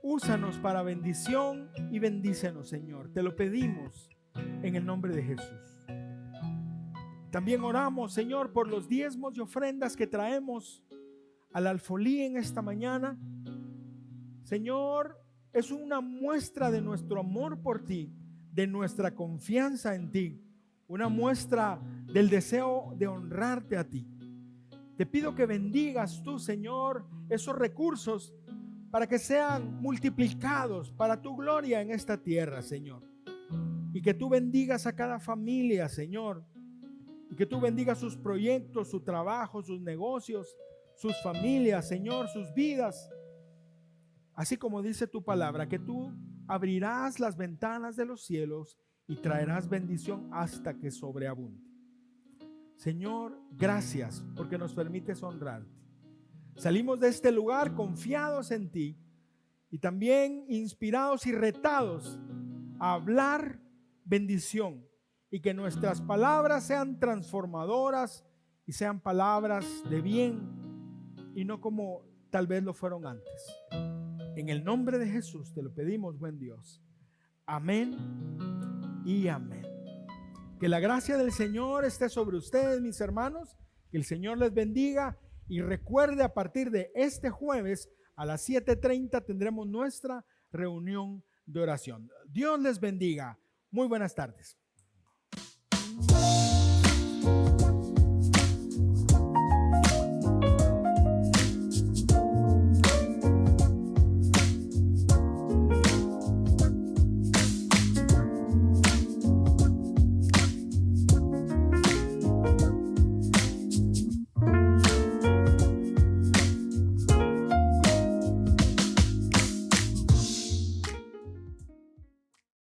Úsanos para bendición y bendícenos, Señor. Te lo pedimos en el nombre de Jesús. También oramos, Señor, por los diezmos y ofrendas que traemos al alfolí en esta mañana. Señor, es una muestra de nuestro amor por ti, de nuestra confianza en ti, una muestra del deseo de honrarte a ti. Te pido que bendigas tú, Señor, esos recursos para que sean multiplicados para tu gloria en esta tierra, Señor. Y que tú bendigas a cada familia, Señor. Y que tú bendigas sus proyectos, su trabajo, sus negocios, sus familias, Señor, sus vidas. Así como dice tu palabra, que tú abrirás las ventanas de los cielos y traerás bendición hasta que sobreabunde. Señor, gracias porque nos permites honrarte. Salimos de este lugar confiados en ti y también inspirados y retados a hablar bendición, y que nuestras palabras sean transformadoras y sean palabras de bien y no como tal vez lo fueron antes. En el nombre de Jesús te lo pedimos, buen Dios. Amén y amén. Que la gracia del Señor esté sobre ustedes, mis hermanos. Que el Señor les bendiga. Y recuerde, a partir de este jueves a las 7:30 tendremos nuestra reunión de oración. Dios les bendiga. Muy buenas tardes.